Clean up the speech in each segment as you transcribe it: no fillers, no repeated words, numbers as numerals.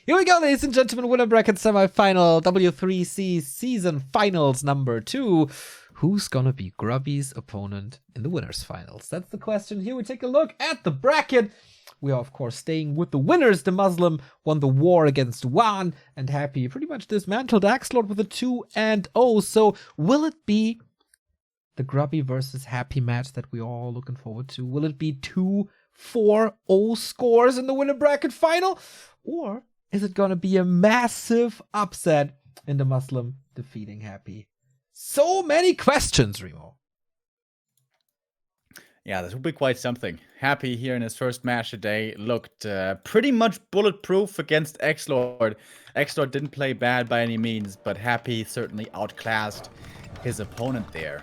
Here we go, ladies and gentlemen. Winnerbracket Semifinal, W3C Season Finals number 2. Who's gonna be Grubby's opponent in the winners finals? That's the question. Here we take a look at the bracket. We are, of course, staying with the winners. DeMusliM won the war against Juan, and Happy pretty much dismantled Axelord with a 2-0. So will it be the Grubby versus Happy match that we're all looking forward to? Will it be 2-4-0 scores in the winner bracket final? Or is it going to be a massive upset in DeMusliM defeating Happy? So many questions, Remo. Yeah, this will be quite something. Happy here in his first match today looked pretty much bulletproof against Axelord. Axelord didn't play bad by any means, but Happy certainly outclassed his opponent there.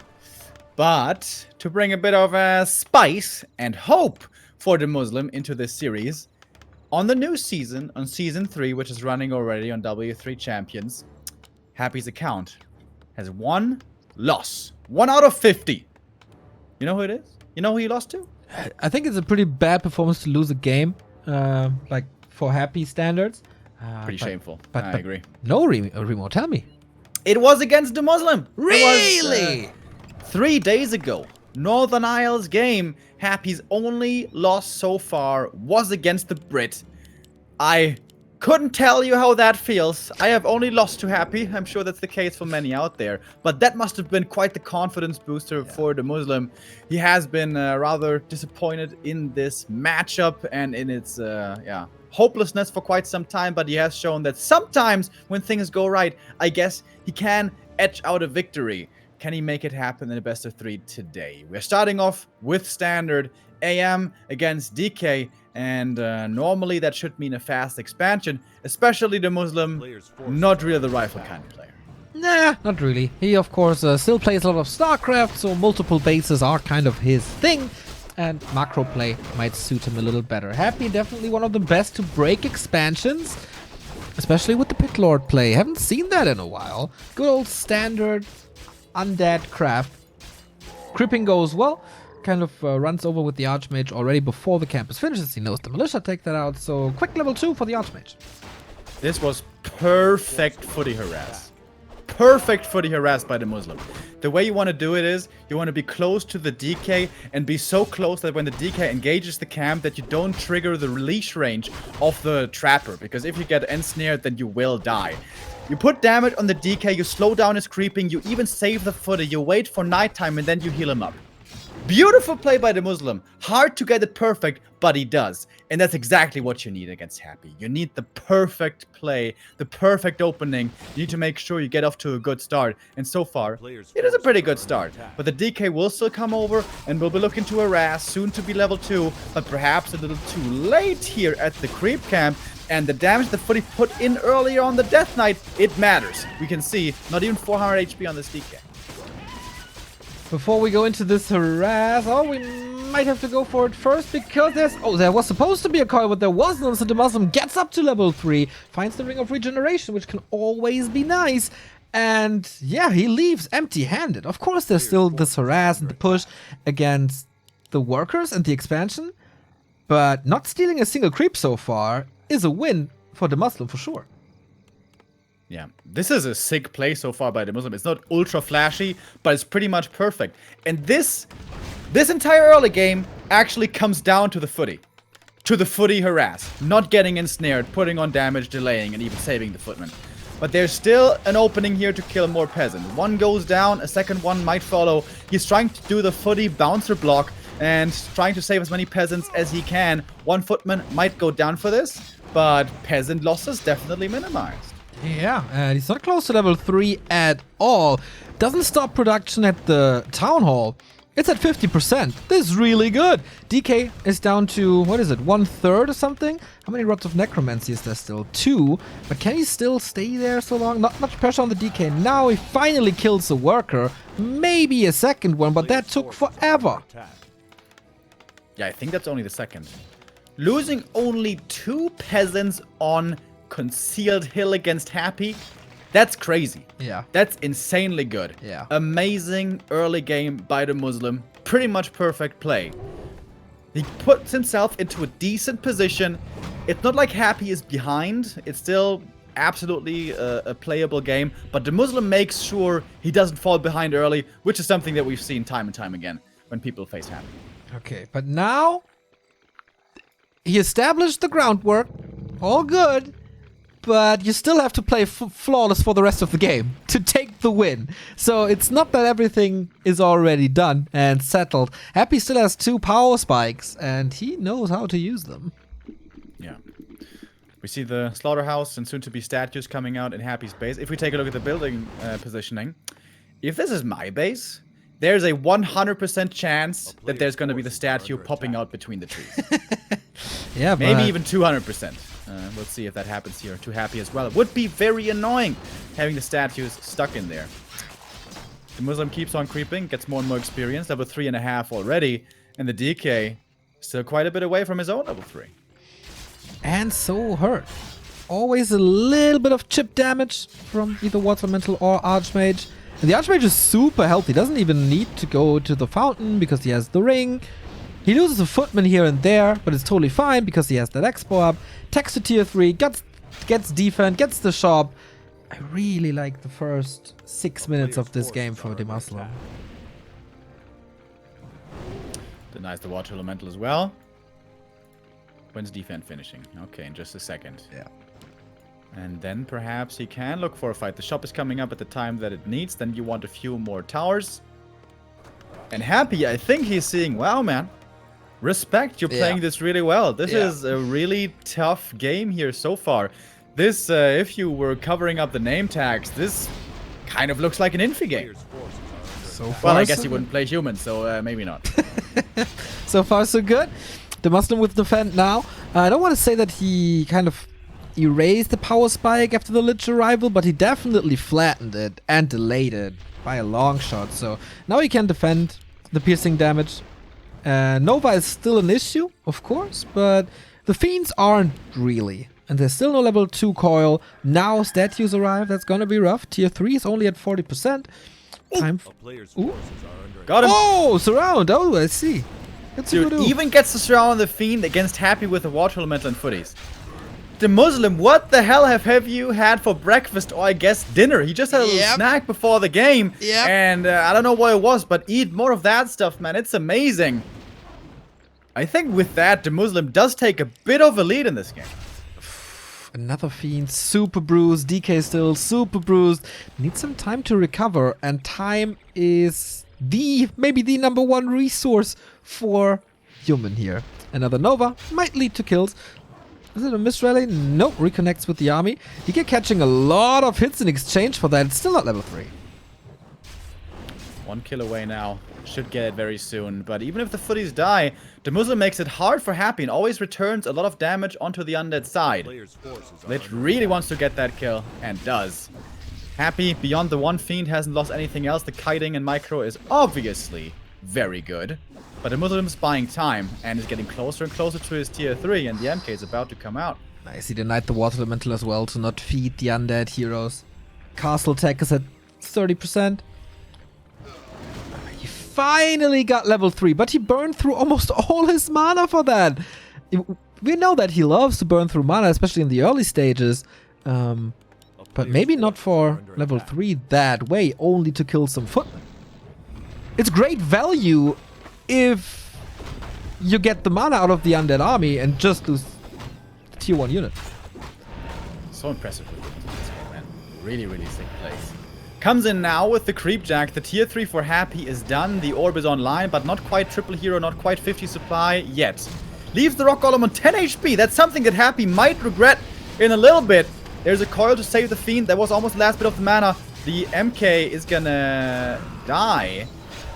But to bring a bit of spice and hope for DeMusliM into this series, on the new season, on Season 3, which is running already on W3 Champions, Happy's account has 1 loss. 1 out of 50. You know who it is? You know who he lost to? I think it's a pretty bad performance to lose a game, like for Happy standards. Pretty shameful. But I agree. No, Remo, tell me. It was against DeMusliM. Really? 3 days ago. Northern Isles game. Happy's only loss so far was against the Brit. I couldn't tell you how that feels. I have only lost to Happy. I'm sure that's the case for many out there. But that must have been quite the confidence booster for DeMusliM. He has been rather disappointed in this matchup and in its hopelessness for quite some time. But he has shown that sometimes when things go right, I guess he can etch out a victory. Can he make it happen in a best of 3 today? We're starting off with standard AM against DK. And normally that should mean a fast expansion, especially DeMusliM, not really the rifle kind of player. Nah, not really. He, of course, still plays a lot of StarCraft, so multiple bases are kind of his thing, and macro play might suit him a little better. Happy, definitely one of the best to break expansions, especially with the Pit Lord play. Haven't seen that in a while. Good old standard undead craft. Cripping goes well. Kind of runs over with the Archmage already before the campus finishes. He knows the militia take that out, so quick level 2 for the Archmage. This was perfect footy harass. Perfect footy harass by DeMusliM. The way you want to do it is, you want to be close to the DK and be so close that when the DK engages the camp that you don't trigger the release range of the Trapper, because if you get ensnared then you will die. You put damage on the DK, you slow down his creeping, you even save the footy, you wait for nighttime and then you heal him up. Beautiful play by DeMusliM. Hard to get it perfect, but he does. And that's exactly what you need against Happy. You need the perfect play, the perfect opening. You need to make sure you get off to a good start. And so far, it is a pretty good start. But the DK will still come over and will be looking to harass, soon to be level 2, but perhaps a little too late here at the creep camp. And the damage that Footy put in earlier on the Death Knight, it matters. We can see not even 400 HP on this DK. Before we go into this harass, we might have to go for it first because there was supposed to be a coil, but there wasn't. So DeMusliM gets up to level 3, finds the Ring of Regeneration, which can always be nice. And yeah, he leaves empty-handed. Of course, there's still this harass and the push against the workers and the expansion, but not stealing a single creep so far is a win for DeMusliM for sure. Yeah, this is a sick play so far by DeMusliM. It's not ultra flashy, but it's pretty much perfect. And this entire early game actually comes down to the footy. To the footy harass. Not getting ensnared, putting on damage, delaying, and even saving the footman. But there's still an opening here to kill more peasant. One goes down, a second one might follow. He's trying to do the footy bouncer block and trying to save as many peasants as he can. One footman might go down for this, but peasant losses definitely minimized. Yeah, and he's not close to level 3 at all. Doesn't stop production at the Town Hall. It's at 50%. This is really good. DK is down to, what is it, 1/3 or something? How many rods of Necromancy is there still? 2. But can he still stay there so long? Not much pressure on the DK. Now he finally kills the worker. Maybe a second one, but that took forever. Yeah, I think that's only the second. Losing only 2 peasants on Concealed Hill against Happy, that's crazy. Yeah. That's insanely good. Yeah. Amazing early game by DeMusliM. Pretty much perfect play. He puts himself into a decent position It's not like Happy is behind. It's still absolutely a playable game. But DeMusliM makes sure he doesn't fall behind early, which is something that we've seen time and time again when people face Happy. Okay, but now he established the groundwork. All good. But you still have to play flawless for the rest of the game to take the win. So it's not that everything is already done and settled. Happy still has 2 power spikes, and he knows how to use them. Yeah. We see the slaughterhouse and soon-to-be statues coming out in Happy's base. If we take a look at the building positioning, if this is my base, there's a 100% chance that there's going to be the statue popping out between the trees. Yeah, maybe even 200%. We'll see if that happens here to Happy as well. It would be very annoying having the statues stuck in there. DeMusliM keeps on creeping, gets more and more experience. Level 3.5 already. And the DK still quite a bit away from his own level 3. And so hurt. Always a little bit of chip damage from either Water Elemental or Archmage. And the Archmage is super healthy. Doesn't even need to go to the fountain because he has the ring. He loses a footman here and there, but it's totally fine because he has that expo up. Takes to tier 3, gets defense, gets the shop. I really like the first 6 minutes of this game for DeMusliM. Denies the Water Elemental as well. When's defense finishing? Okay, in just a second. Yeah. And then perhaps he can look for a fight. The shop is coming up at the time that it needs. Then you want a few more towers. And Happy, I think he's seeing, wow, man. Respect, you're playing this really well. This is a really tough game here so far. This, if you were covering up the name tags, this kind of looks like an Infi game. So far, Well, I guess he wouldn't play human, so maybe not. So far, so good. DeMusliM with defend now. I don't want to say that he kind of erased the power spike after the Lich arrival, but he definitely flattened it and delayed it by a long shot. So now he can defend the piercing damage. Nova is still an issue, of course, but the Fiends aren't really. And there's still no level 2 coil. Now statues arrive, that's gonna be rough. Tier 3 is only at 40%. Time. Got him. Oh, surround. Oh, I see. Dude, even gets to surround the Fiend against Happy with the Water Elemental and footies. DeMusliM, what the hell have you had for breakfast or I guess dinner? He just had a little snack before the game. And I don't know what it was, but eat more of that stuff, man. It's amazing. I think with that, DeMusliM does take a bit of a lead in this game. Another Fiend, super bruised. DK still super bruised. Needs some time to recover, and time is maybe the #1 resource for human here. Another Nova might lead to kills. Is it a misrally? Nope, reconnects with the army. DK catching a lot of hits in exchange for that. It's still not level 3. 1 kill away now. Should get it very soon. But even if the footies die, DeMusliM makes it hard for Happy and always returns a lot of damage onto the undead side. Lich really wants to get that kill, and does. Happy, beyond the 1 Fiend, hasn't lost anything else. The kiting and micro is obviously very good. But DeMuslim's buying time and is getting closer and closer to his tier 3, and the MK is about to come out. Nice, he denied the Water Elemental as well to not feed the undead heroes. Castle tech is at 30%. He finally got level 3, but he burned through almost all his mana for that. We know that he loves to burn through mana, especially in the early stages. But maybe not for level 3 that way, only to kill some footmen. It's great value if you get the mana out of the undead army and just lose the tier 1 unit. So impressive with this game, man. Really, really sick plays. Comes in now with the creep jack. The tier 3 for Happy is done. The orb is online, but not quite triple hero, not quite 50 supply yet. Leaves the rock golem on 10 HP. That's something that Happy might regret in a little bit. There's a coil to save the Fiend. That was almost the last bit of the mana. The MK is gonna die.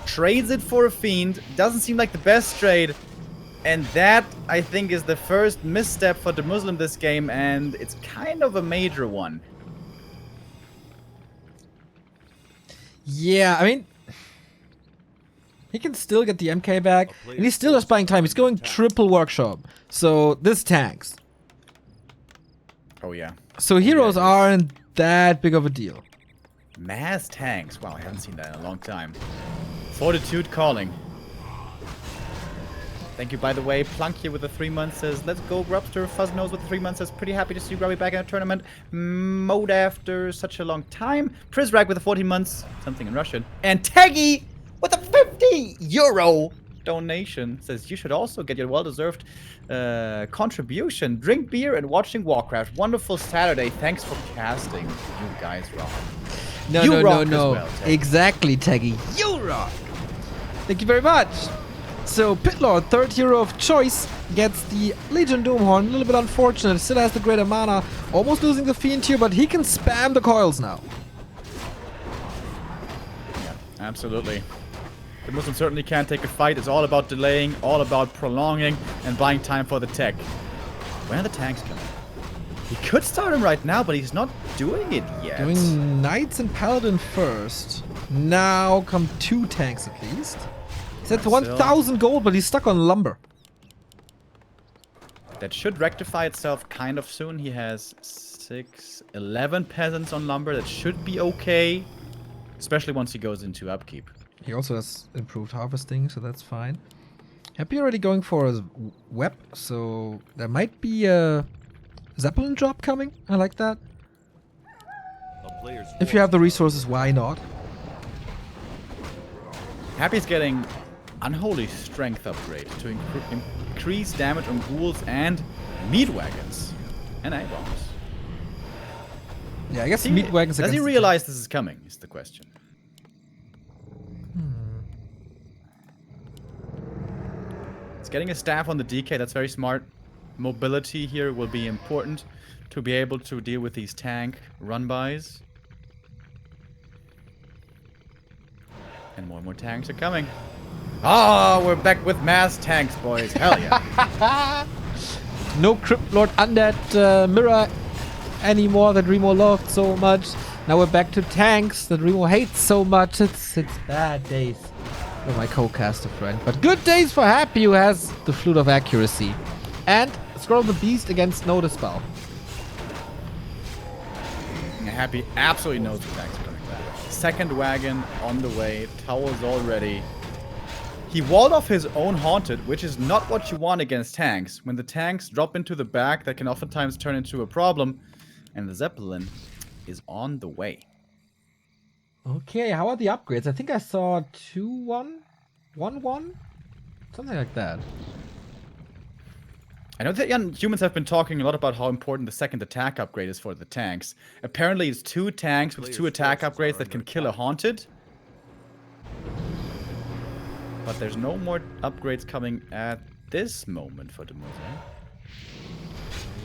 Trades it for a Fiend. Doesn't seem like the best trade. And that, I think, is the first misstep for DeMusliM this game. And it's kind of a major one. Yeah, I mean, he can still get the MK back. And he's still just buying time. He's going triple workshop. So this tanks. Oh, yeah. So heroes aren't that big of a deal. Mass tanks. Wow, I haven't seen that in a long time. Fortitude calling. Thank you, by the way. Plunk here with the 3 months says, let's go, Grubster. Fuzznose with the 3 months says, pretty happy to see you, Grubby, back in a tournament mode after such a long time. Prizrag with the 14 months, something in Russian. And Teggy with a 50 euro donation says, you should also get your well-deserved contribution. Drink beer and watching Warcraft. Wonderful Saturday. Thanks for casting. You guys rock. No, You no, rock no, as no. well, Teggy. Exactly, Teggy. You rock. Thank you very much. So, Pitlord, third hero of choice, gets the Legion Doomhorn. A little bit unfortunate. Still has the Greater Mana. Almost losing the Fiend here, but he can spam the coils now. Yeah, absolutely. The Muslim certainly can't take a fight. It's all about delaying, all about prolonging, and buying time for the tech. When are the tanks coming? He could start him right now, but he's not doing it yet. Doing Knights and Paladin first. Now come 2 tanks at least. He's at 1,000 gold, but he's stuck on lumber. That should rectify itself kind of soon. He has 11 peasants on lumber. That should be okay. Especially once he goes into upkeep. He also has improved harvesting, so that's fine. Happy already going for a web, so there might be a Zeppelin drop coming. I like that. If you have the resources, why not? Happy's getting Unholy Strength upgrade to increase damage on ghouls and meat wagons. And A-bombs. Yeah, I guess meat wagons. Does he realize this is coming, is the question. It's getting a staff on the DK, that's very smart. Mobility here will be important to be able to deal with these tank run-bys. And more tanks are coming. Ah, we're back with mass tanks, boys. Hell yeah. No Crypt Lord Undead Mirror anymore that Remo loved so much. Now we're back to tanks that Remo hates so much. It's bad days for my co-caster friend. But good days for Happy, who has the Flute of Accuracy. And Scroll the Beast against No Dispel. Happy absolutely knows the tanks are coming back. Second wagon on the way. Towers already. He walled off his own Haunted, which is not what you want against tanks. When the tanks drop into the back, that can oftentimes turn into a problem. And the Zeppelin is on the way. Okay, how are the upgrades? I think I saw 2-1? 1-1? Something like that. I know that humans have been talking a lot about how important the second attack upgrade is for the tanks. Apparently it's 2 tanks with 2 attack upgrades that can kill a Haunted. But there's no more upgrades coming at this moment for DeMusliM.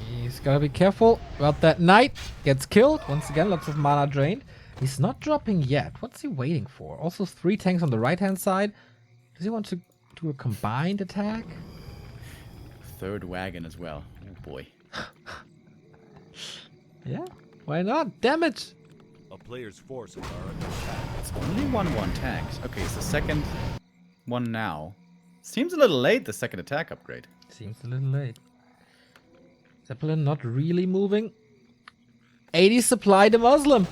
He's gotta be careful about that knight. Gets killed. Once again, lots of mana drained. He's not dropping yet. What's he waiting for? Also 3 tanks on the right-hand side. Does he want to do a combined attack? Third wagon as well. Oh boy. Yeah, why not? Damage! A player's forces are under attack. It's only 1-1 tanks. Okay, it's the second one now. Seems a little late, the second attack upgrade. Seems a little late. Zeppelin not really moving. 80 supply DeMusliM.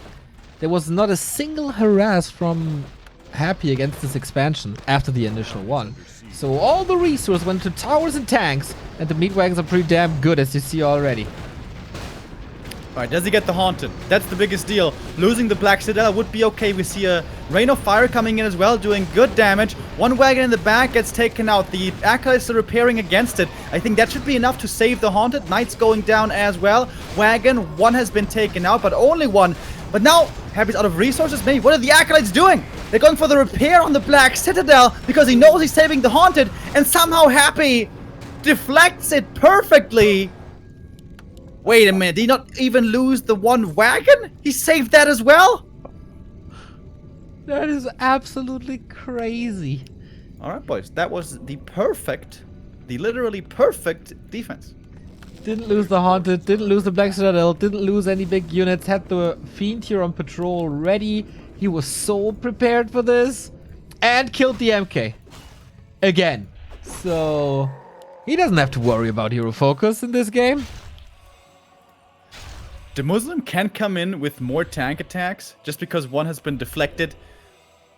There was not a single harass from Happy against this expansion after the initial one. So all the resources went to towers and tanks, and the meat wagons are pretty damn good, as you see already. Alright, does he get the Haunted? That's the biggest deal. Losing the Black Citadel would be okay. We see a Rain of Fire coming in as well, doing good damage. 1 wagon in the back gets taken out. The Acolytes are repairing against it. I think that should be enough to save the Haunted. Knights going down as well. Wagon, 1 has been taken out, but only 1. But now, Happy's out of resources. Maybe what are the Acolytes doing? They're going for the repair on the Black Citadel because he knows he's saving the Haunted, and somehow Happy deflects it perfectly. Wait a minute, did he not even lose the 1 wagon? He saved that as well? That is absolutely crazy. Alright, boys, that was the literally perfect defense. Didn't lose the Haunted, didn't lose the Black Citadel, didn't lose any big units, had the Fiend here on patrol ready. He was so prepared for this. And killed the MK. Again. So he doesn't have to worry about hero focus in this game. DeMusliM can come in with more tank attacks. Just because 1 has been deflected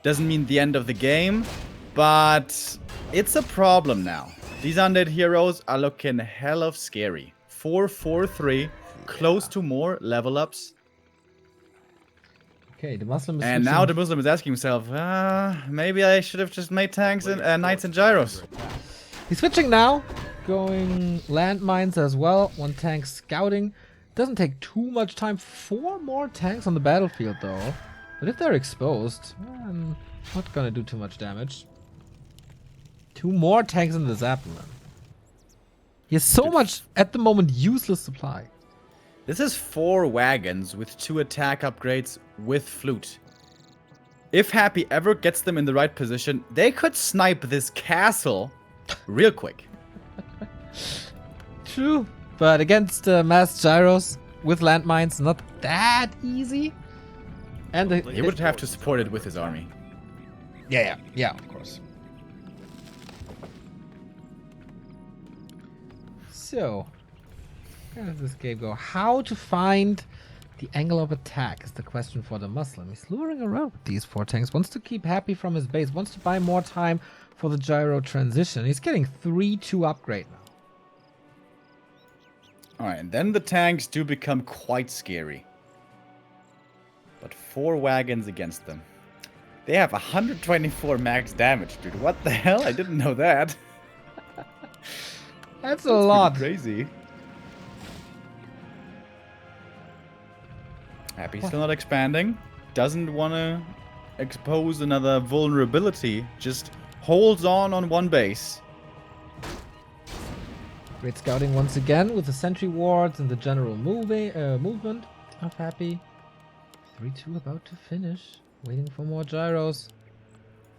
doesn't mean the end of the game. But it's a problem now. These undead heroes are looking hell of scary. 4-4-3, close to more level ups. Okay, DeMusliM is And now switching. DeMusliM is asking himself, maybe I should have just made tanks and knights and gyros. He's switching now. Going landmines as well. 1 tank scouting. Doesn't take too much time. 4 more tanks on the battlefield though. But if they're exposed, not gonna do too much damage. 2 more tanks in the Zeppelin. He has so much, at the moment, useless supply. This is 4 wagons with 2 attack upgrades with flute. If Happy ever gets them in the right position, they could snipe this castle real quick. True. But against mass gyros with landmines, not that easy. And He would have to support it with his army. Yeah, of course. So, where does this game go? How to find the angle of attack is the question for DeMusliM. He's luring around with these 4 tanks. Wants to keep Happy from his base. Wants to buy more time for the gyro transition. He's getting 3-2 upgrade now. Alright, and then the tanks do become quite scary. But 4 wagons against them. They have 124 max damage, dude. What the hell? I didn't know that. That's a lot. Crazy. Happy still not expanding. Doesn't want to expose another vulnerability. Just holds on 1 base. Great scouting once again with the sentry wards and the general movement of Happy. 3-2 about to finish. Waiting for more gyros.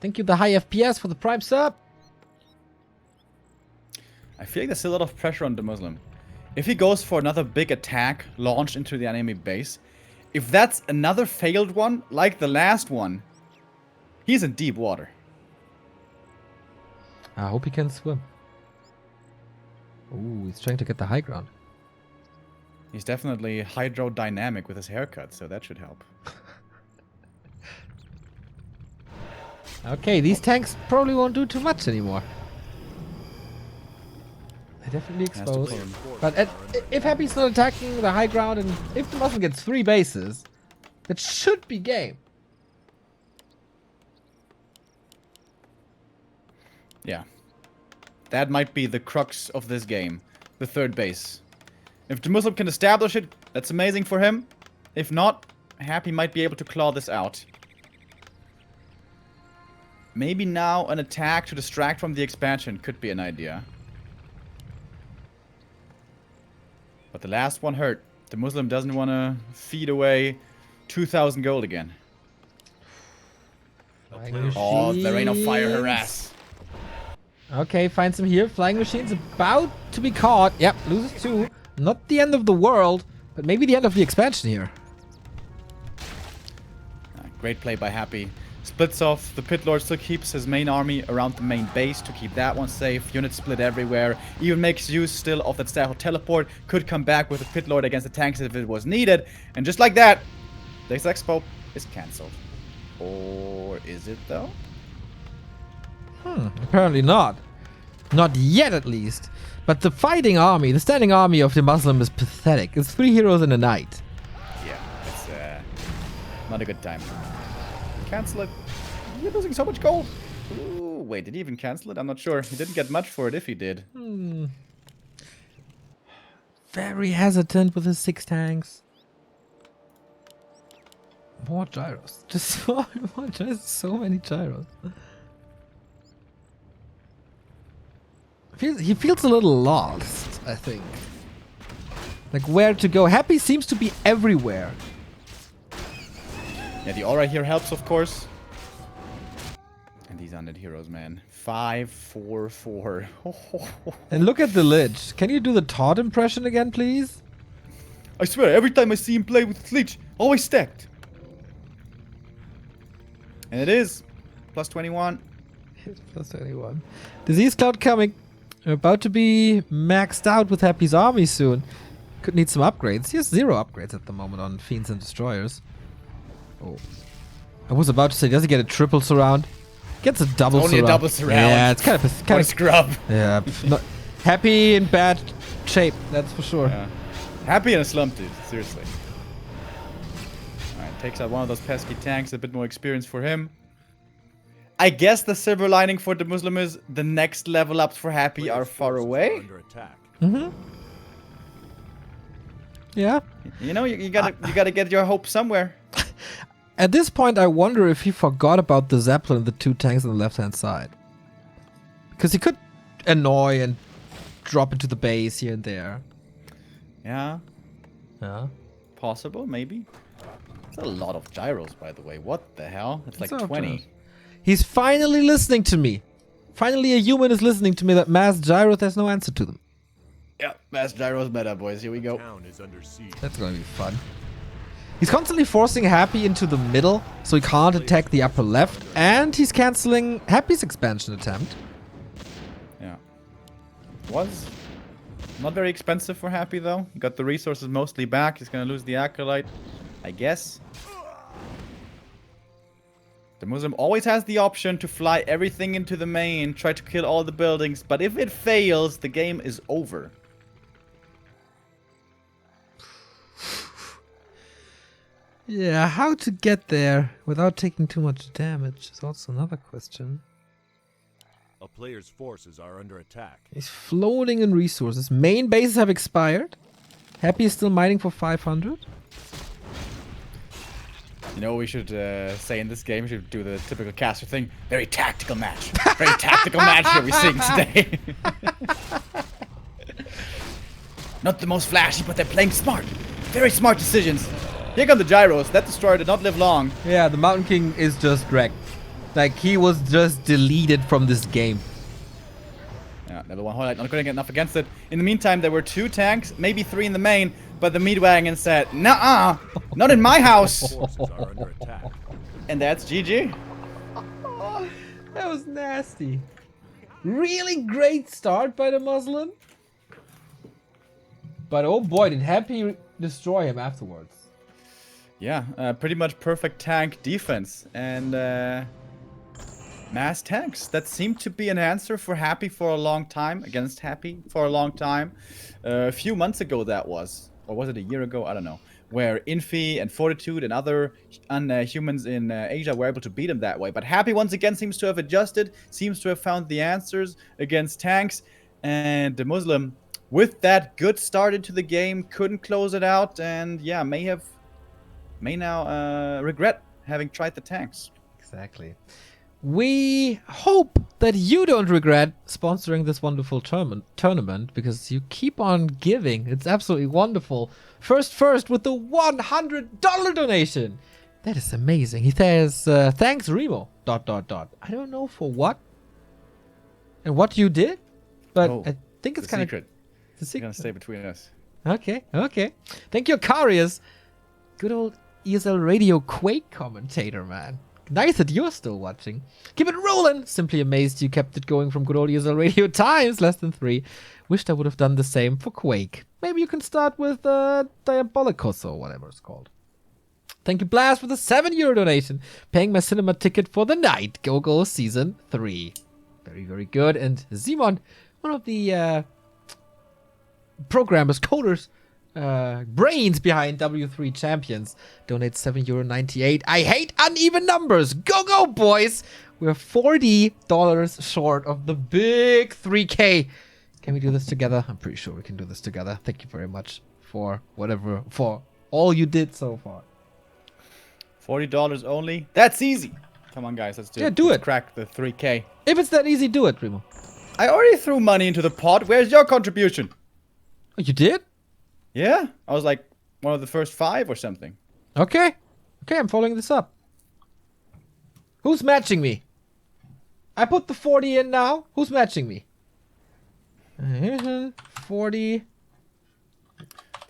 Thank you, the high FPS, for the prime sub. I feel like there's still a lot of pressure on DeMusliM. If he goes for another big attack launched into the enemy base, if that's another failed one, like the last one, he's in deep water. I hope he can swim. Ooh, he's trying to get the high ground. He's definitely hydrodynamic with his haircut, so that should help. Okay, these tanks probably won't do too much anymore. They're definitely Has to exposed. pull him. But if Happy's not attacking the high ground, and if the Muslim gets 3 bases, that should be game. Yeah. That might be the crux of this game. The 3rd base. If DeMusliM can establish it, that's amazing for him. If not, Happy might be able to claw this out. Maybe now an attack to distract from the expansion could be an idea. But the last one hurt. DeMusliM doesn't want to feed away 2,000 gold again. Oh, there ain't no fire harass. Okay, finds him here. Flying Machine's about to be caught. Yep, loses 2. Not the end of the world, but maybe the end of the expansion here. Great play by Happy. Splits off. The Pit Lord still keeps his main army around the main base to keep that one safe. Units split everywhere. Even makes use still of that staff of teleport. Could come back with the Pit Lord against the tanks if it was needed. And just like that, this Expo is cancelled. Or is it though? Apparently not. Not yet, at least. But the fighting army, the standing army of DeMusliM is pathetic. It's 3 heroes and a knight. Yeah, it's not a good time. Cancel it. You're losing so much gold. Ooh, wait, did he even cancel it? I'm not sure. He didn't get much for it if he did. Very hesitant with his 6 tanks. More gyros. Just more gyros. So many gyros. He feels a little lost, I think. Like where to go. Happy seems to be everywhere. Yeah, the aura here helps, of course. And these undead heroes, man. 5-4-4. And look at the Lich. Can you do the Todd impression again, please? I swear, every time I see him play with his Lich, always stacked. And it is. Plus 21. Plus 21. Disease Cloud coming. About to be maxed out with Happy's army soon. Could need some upgrades. He has 0 upgrades at the moment on Fiends and Destroyers. Oh. I was about to say, does he get a triple surround? Gets a double Only a surround. double surround. Yeah, it's kind of What a scrub. yeah. Not happy in bad shape, that's for sure. Yeah. Happy in a slump, dude. Seriously. Alright, takes out one of those pesky tanks. A bit more experience for him. I guess the silver lining for DeMusliM is the next level ups for Happy are far away. Under attack. Mm-hmm. Yeah. You know, you gotta get your hope somewhere. At this point, I wonder if he forgot about the Zeppelin and the 2 tanks on the left-hand side. Because he could annoy and drop into the base here and there. Yeah, Yeah. possible, maybe. It's a lot of gyros, by the way. What the hell? It's like What's up, 20. Josh? He's finally listening to me. Finally, a human is listening to me that mass gyros has no answer to them. Yeah, mass gyros meta, boys. Here we go. Town is under siege. That's gonna be fun. He's constantly forcing Happy into the middle, so he can't attack the upper left, and he's canceling Happy's expansion attempt. Yeah. Was not very expensive for Happy, though. He got the resources mostly back. He's gonna lose the Acolyte, I guess. DeMusliM always has the option to fly everything into the main, try to kill all the buildings, but if it fails, the game is over. Yeah, how to get there without taking too much damage is also another question. A player's forces are under attack. He's floating in resources. Main bases have expired. Happy is still mining for 500. You know what we should say in this game? We should do the typical caster thing. Very tactical match. Very tactical match here we're seeing today. Not the most flashy, but they're playing smart. Very smart decisions. Here come the gyros. That destroyer did not live long. Yeah, the Mountain King is just wrecked. Like, he was just deleted from this game. Yeah, level 1 highlight. Not going to get enough against it. In the meantime, there were 2 tanks, maybe 3 in the main, but the meat wagon said, "Nuh-uh, not in my house." Forces are under attack. And that's GG. That was nasty. Really great start by the Muslim. But oh boy, did Happy destroy him afterwards. Yeah, pretty much perfect tank defense. And mass tanks. That seemed to be an answer for Happy for a long time. Against Happy for a long time. A few months ago that was. Or was it a year ago? I don't know. Where Infi and Fortitude and other humans in Asia were able to beat him that way. But Happy once again seems to have adjusted. Seems to have found the answers against tanks. And DeMusliM, with that good start into the game, couldn't close it out. And yeah, may now regret having tried the tanks. Exactly. We hope that you don't regret sponsoring this wonderful tournament because you keep on giving. It's absolutely wonderful. First with the $100 donation. That is amazing. He says, thanks Remo, ... I don't know for what and what you did, but I think it's kind of secret. the secret. Gonna stay between us. Okay. Thank you, Carius. Good old ESL Radio Quake commentator, man. Nice that you're still watching. Keep it rolling. Simply amazed you kept it going from good old ESL Radio times, less than 3. Wished I would have done the same for Quake. Maybe you can start with Diabolicos or whatever it's called. Thank you, Blast, for the €7 donation. Paying my cinema ticket for the night. Go Season 3. Very, very good. And Simon, one of the programmers, coders, brains behind W3 Champions, donates €7.98. I hate uneven numbers. Go, boys. We're $40 short of the big 3K. Can we do this together? I'm pretty sure we can do this together. Thank you very much for all you did so far. $40 only. That's easy. Come on, guys. Let's do it. Yeah, do Let's it. crack the 3K. If it's that easy, do it, Remo. I already threw money into the pot. Where's your contribution? Oh, you did? Yeah, I was like one of the first 5 or something. Okay, I'm following this up. Who's matching me? I put the 40 in now. Who's matching me? 40.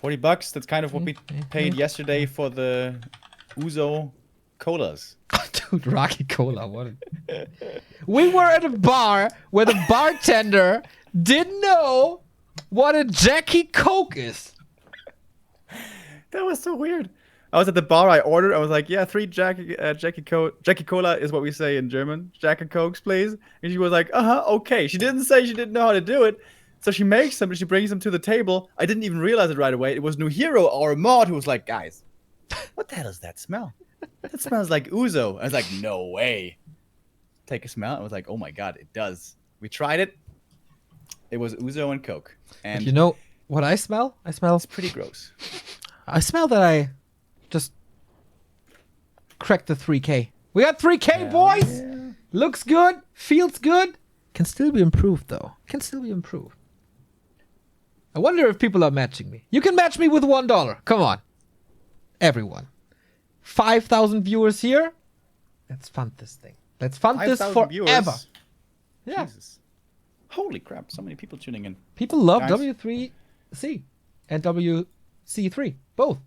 $40. That's kind of what we paid yesterday for the Uzo colas. Dude, Rocky Cola. What? We were at a bar where the bartender didn't know what a Jackie Coke is. That was so weird. I was at the bar. I ordered. I was like, yeah, 3 Jackie Cola is what we say in German. Jack and Cokes, please. And she was like, okay. She didn't say she didn't know how to do it. So she makes them. She brings them to the table. I didn't even realize it right away. It was New Hero, our mod, who was like, guys, what the hell does that smell? That smells like ouzo. I was like, no way. Take a smell. I was like, oh my god, it does. We tried it. It was ouzo and Coke. And But you know what I smell? I smell. it's pretty gross. I smell that I just cracked the 3K. We got 3K, boys. Yeah. Looks good. Feels good. Can still be improved, though. Can still be improved. I wonder if people are matching me. You can match me with $1. Come on. Everyone. 5,000 viewers here. Let's fund this thing. Let's fund this 5,000 forever. viewers. Yeah. Jesus. Holy crap, so many people tuning in. People love Guys. W3C and WC3. Both.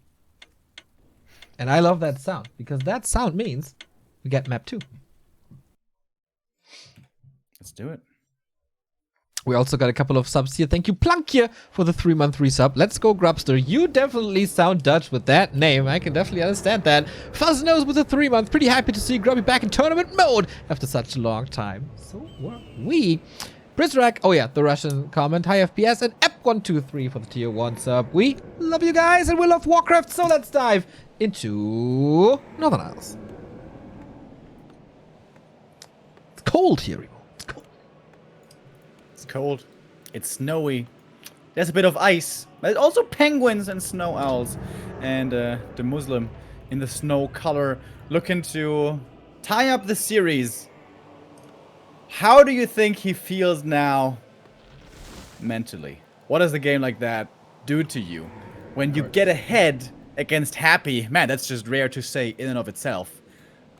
And I love that sound. Because that sound means we get map 2. Let's do it. We also got a couple of subs here. Thank you, Plankje, for the 3-month resub. Let's go, Grubster. You definitely sound Dutch with that name. I can definitely understand that. Fuzznos with the 3-month. Pretty happy to see Grubby back in tournament mode after such a long time. So were we. Brizrak, oh yeah, the Russian comment. High FPS and Ep123 for the tier 1 sub. We love you guys and we love Warcraft. So let's dive into Northern Isles. It's cold here, Remo. It's cold. It's snowy. There's a bit of ice. There's also penguins and snow owls. And DeMusliM in the snow color looking to tie up the series. How do you think he feels now mentally? What does a game like that do to you? When you get ahead against Happy, man, that's just rare to say in and of itself.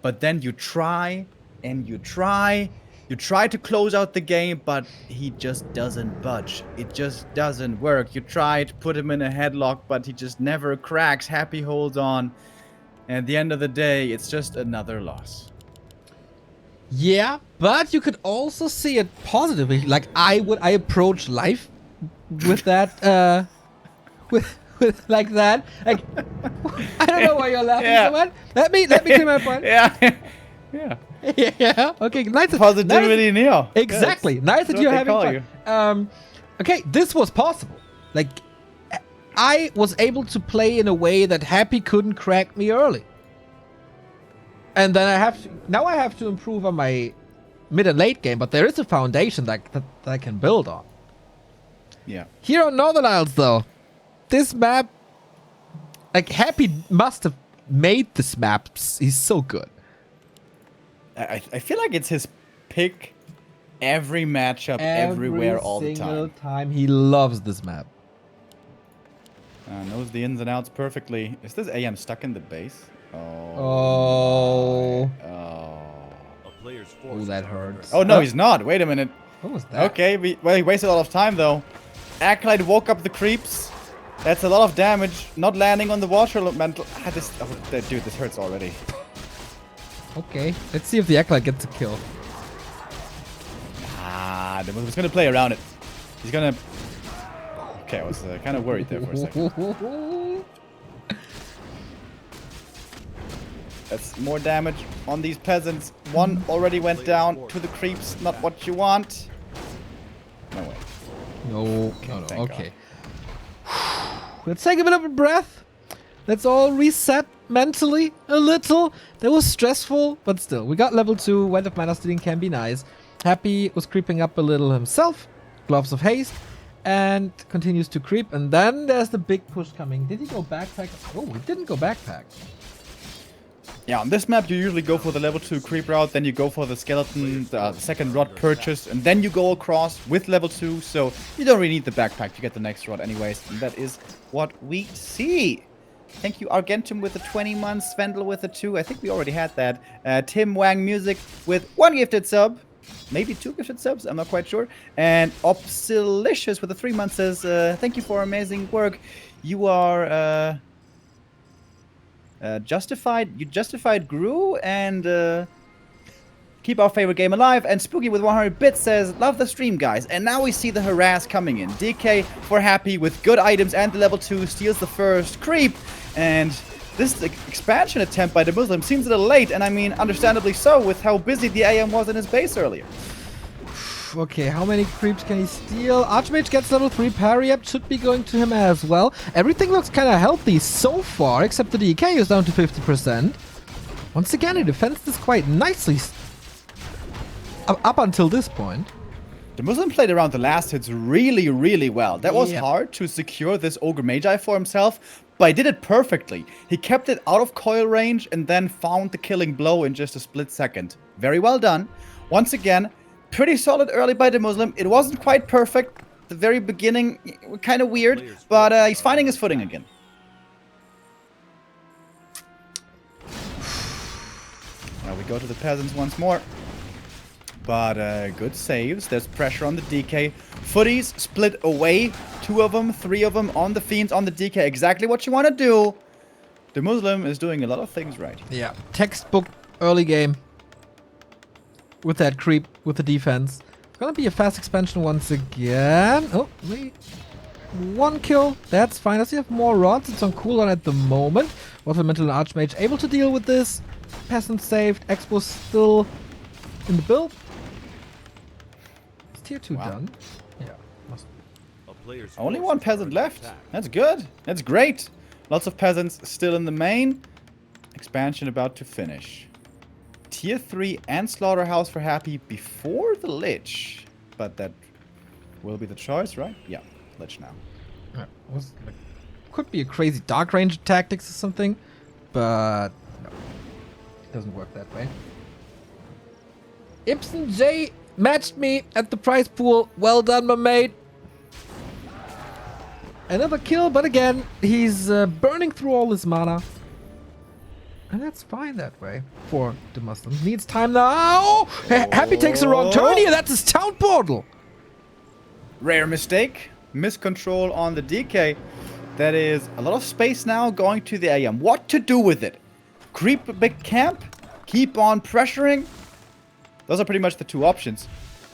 But then you try and you try. You try to close out the game, but he just doesn't budge. It just doesn't work. You try to put him in a headlock, but he just never cracks. Happy holds on. And at the end of the day, it's just another loss. Yeah, but you could also see it positively. Like I approach life with that, with like that. Like I don't know why you're laughing so much. Let me clear my point. Yeah. Yeah. Yeah. Okay. Nice. Positivity, Neo. Exactly. Nice that That's you're what they having call fun. Okay, this was possible. Like I was able to play in a way that Happy couldn't crack me early. And then I have to improve on my mid and late game, but there is a foundation that I can build on. Yeah. Here on Northern Isles, though, this map, like Happy must have made this map. He's so good. I feel like it's his pick every matchup, everywhere, all the time. Every single time. He loves this map. Knows the ins and outs perfectly. Is this AM stuck in the base? Oh. A player's Oh, forces that are hurts. Oh, no, he's not. Wait a minute. What was that? Okay, well, he wasted a lot of time, though. Acolyte woke up the creeps. That's a lot of damage. Not landing on the water elemental. Dude, this hurts already. Okay, let's see if the Acolyte gets a kill. He's gonna play around it. He's gonna... Okay, I was kind of worried there for a second. That's more damage on these peasants. One already went down to the creeps. Not what you want. No way. No. Thank Okay. Let's take a bit of a breath. Let's all reset mentally a little. That was stressful, but still. We got level 2. Wind of Mana stealing can be nice. Happy was creeping up a little himself. Gloves of Haste. And continues to creep. And then there's the big push coming. Did he go backpack? Oh, he didn't go backpack. Yeah, on this map you usually go for the level 2 creep route, then you go for the skeleton, the second rod purchase, and then you go across with level 2, so you don't really need the backpack to get the next rod anyways, and that is what we see. Thank you, Argentum with the 20 months, Svendel with the 2, I think we already had that. Tim Wang Music with 1 gifted sub, maybe 2 gifted subs, I'm not quite sure. And Opsilicious with the 3 months says, thank you for amazing work. You are... Justified grew and keep our favorite game alive. And Spooky with 100 bits says, love the stream, guys. And now we see the harass coming in. DK for Happy with good items and the level 2 steals the first creep. And this expansion attempt by DeMusliM seems a little late, and I mean, understandably so, with how busy the AM was in his base earlier. Okay, how many creeps can he steal? Archmage gets level 3, parry up should be going to him as well. Everything looks kind of healthy so far, except the DK is down to 50%. Once again, he defends this quite nicely up until this point. DeMusliM played around the last hits really, really well. That was Yeah. hard to secure this Ogre Magi for himself, but he did it perfectly. He kept it out of coil range and then found the killing blow in just a split second. Very well done. Once again, pretty solid early by DeMusliM. It wasn't quite perfect. The very beginning, kind of weird, but he's finding his footing again. Now we go to the peasants once more. But good saves. There's pressure on the DK. Footies split away. 2 of them, 3 of them on the Fiends, on the DK. Exactly what you want to do. DeMusliM is doing a lot of things right. Yeah, textbook early game. With that creep, with the defense. Gonna be a fast expansion once again. Oh, wait. 1 kill. That's fine. Does he have more rods? It's on cooldown at the moment. Watermental and Archmage able to deal with this. Peasant saved. Expo still in the build. Is tier 2 done? Yeah. Must be. A player's Only forces 1 are peasant under left. attack. That's good. That's great. Lots of peasants still in the main. Expansion about to finish. Tier 3 and Slaughterhouse for Happy before the Lich. But that will be the choice, right? Yeah, Lich now. Yeah, could be a crazy dark range tactics or something, but no, it doesn't work that way. Ibsen J matched me at the prize pool. Well done, my mate. Another kill, but again, he's burning through all his mana. And that's fine that way for DeMusliM. Needs time now. Happy takes a wrong turn here. That's his town portal. Rare mistake. Miscontrol on the DK. That is a lot of space now going to the AM. What to do with it? Creep a big camp? Keep on pressuring? Those are pretty much the 2 options.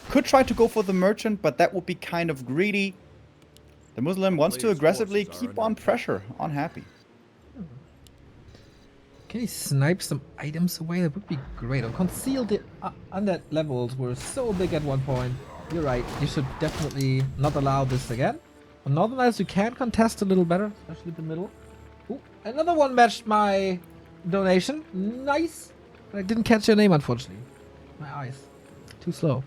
Could try to go for the merchant, but that would be kind of greedy. DeMusliM wants to aggressively keep on pressure on Happy. Can he snipe some items away? That would be great. Or conceal the undead levels were so big at one point. You're right. You should definitely not allow this again. On Northern Isles, you can contest a little better, especially the middle. Ooh, another one matched my donation. Nice. But I didn't catch your name, unfortunately. My eyes. Too slow.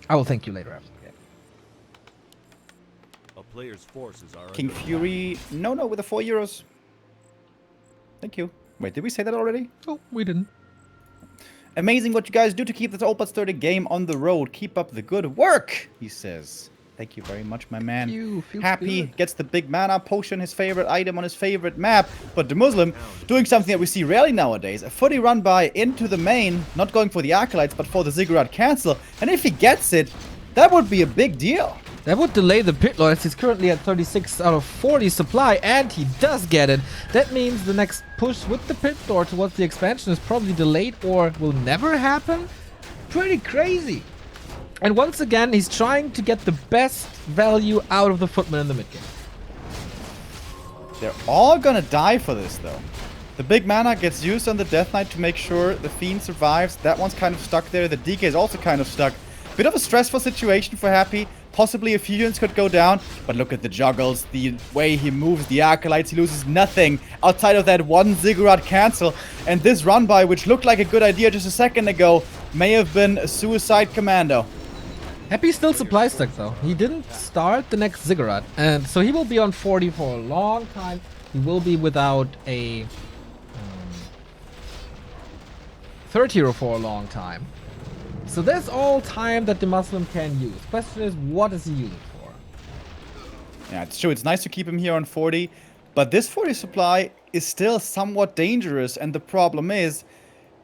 I will thank you later after the game. A player's forces are King under Fury. No, with the €4. Thank you. Wait, did we say that already? Oh, we didn't. Amazing what you guys do to keep this Old But Sturdy game on the road. Keep up the good work, he says. Thank you very much, my man. You feel Happy good. gets the big mana potion, his favorite item on his favorite map. But DeMusliM doing something that we see rarely nowadays. A footy run by into the main, not going for the Acolytes, but for the Ziggurat cancel. And if he gets it, that would be a big deal. That would delay the pit lord. He's currently at 36 out of 40 supply, and he does get it. That means the next push with the pit lord towards the expansion is probably delayed or will never happen. Pretty crazy. And once again, he's trying to get the best value out of the footman in the mid game. They're all gonna die for this, though. The big mana gets used on the Death Knight to make sure the Fiend survives. That one's kind of stuck there. The DK is also kind of stuck. Bit of a stressful situation for Happy. Possibly a few units could go down, but look at the juggles, the way he moves the Acolytes. He loses nothing outside of that one Ziggurat cancel. And this run by, which looked like a good idea just a second ago, may have been a suicide commando. Happy still supply stuck though. He didn't start the next Ziggurat, and so he will be on 40 for a long time. He will be without a third hero for a long time. So that's all time that DeMusliM can use. Question is, what is he using for? Yeah, it's true. It's nice to keep him here on 40, but this 40 supply is still somewhat dangerous, and the problem is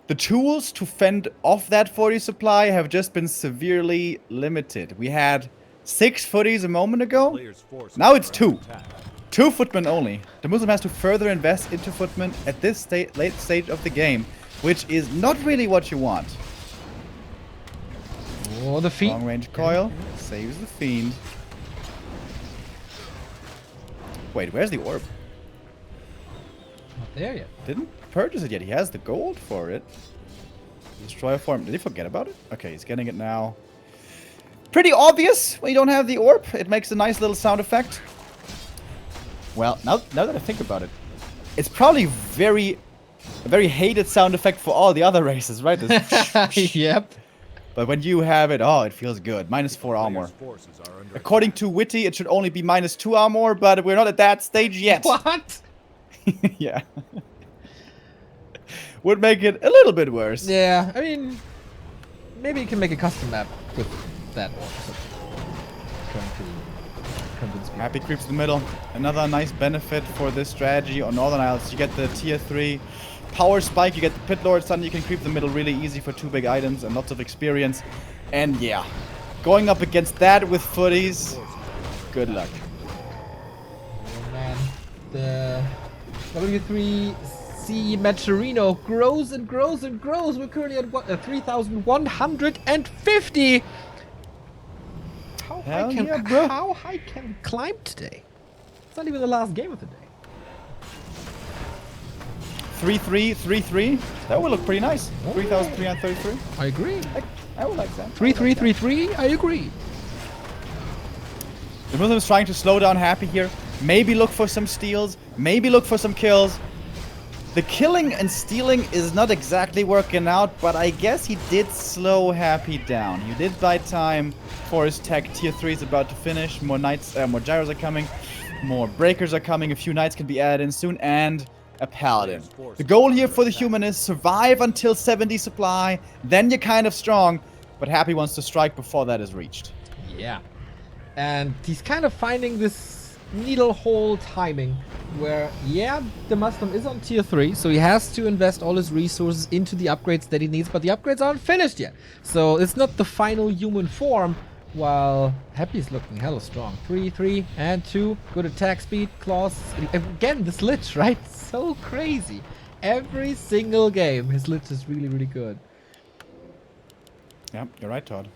the tools to fend off that 40 supply have just been severely limited. We had 6 footies a moment ago. player's forces Now it's are 2. under attack. 2 footmen only. DeMusliM has to further invest into footmen at this late stage of the game, which is not really what you want. Oh, the feet. Long range coil saves the Fiend. Wait, where's the orb? there yet. Didn't purchase it yet. He has the gold for it. Destroyer form. Did he forget about it? Okay, he's getting it now. Pretty obvious when you don't have the orb. It makes a nice little sound effect. Well, now that I think about it, it's probably a very hated sound effect for all the other races, right? This Yep. But when you have it, oh, it feels good. -4 armor. Forces are under According to Witty, it should only be -2 armor, but we're not at that stage yet. What? Yeah. Would make it a little bit worse. Yeah, I mean, maybe you can make a custom map with that one. Trying to convince me. Happy creeps in the middle. Another nice benefit for this strategy on Northern Isles. You get the tier 3 power spike, you get the pit lord, suddenly you can creep the middle really easy for 2 big items and lots of experience. And yeah, going up against that with footies, good luck. Oh man, the W3C Maturino grows and grows and grows. We're currently at what, 3,150. How Hell high can yeah, bro. how high can we climb today? It's not even the last game of the day. 3-3, 3-3. That would look pretty nice. 3,333. I agree. I would like that. 3-3-3-3. I agree. DeMusliM is trying to slow down Happy here. Maybe look for some steals. Maybe look for some kills. The killing and stealing is not exactly working out, but I guess he did slow Happy down. He did buy time for his tech. Tier 3 is about to finish. More knights, more gyros are coming. More breakers are coming. A few knights can be added in soon, and a paladin. The goal here for the human is survive until 70 supply, then you're kind of strong, but Happy wants to strike before that is reached. Yeah. And he's kind of finding this needle hole timing where, yeah, DeMusliM is on tier 3, so he has to invest all his resources into the upgrades that he needs, but the upgrades aren't finished yet. So it's not the final human form, while Happy's looking hella strong. 3, 3, and 2. Good attack speed, claws. Again, this lich, right? So crazy. Every single game, his lich is really, really good. Yeah, you're right, Todd.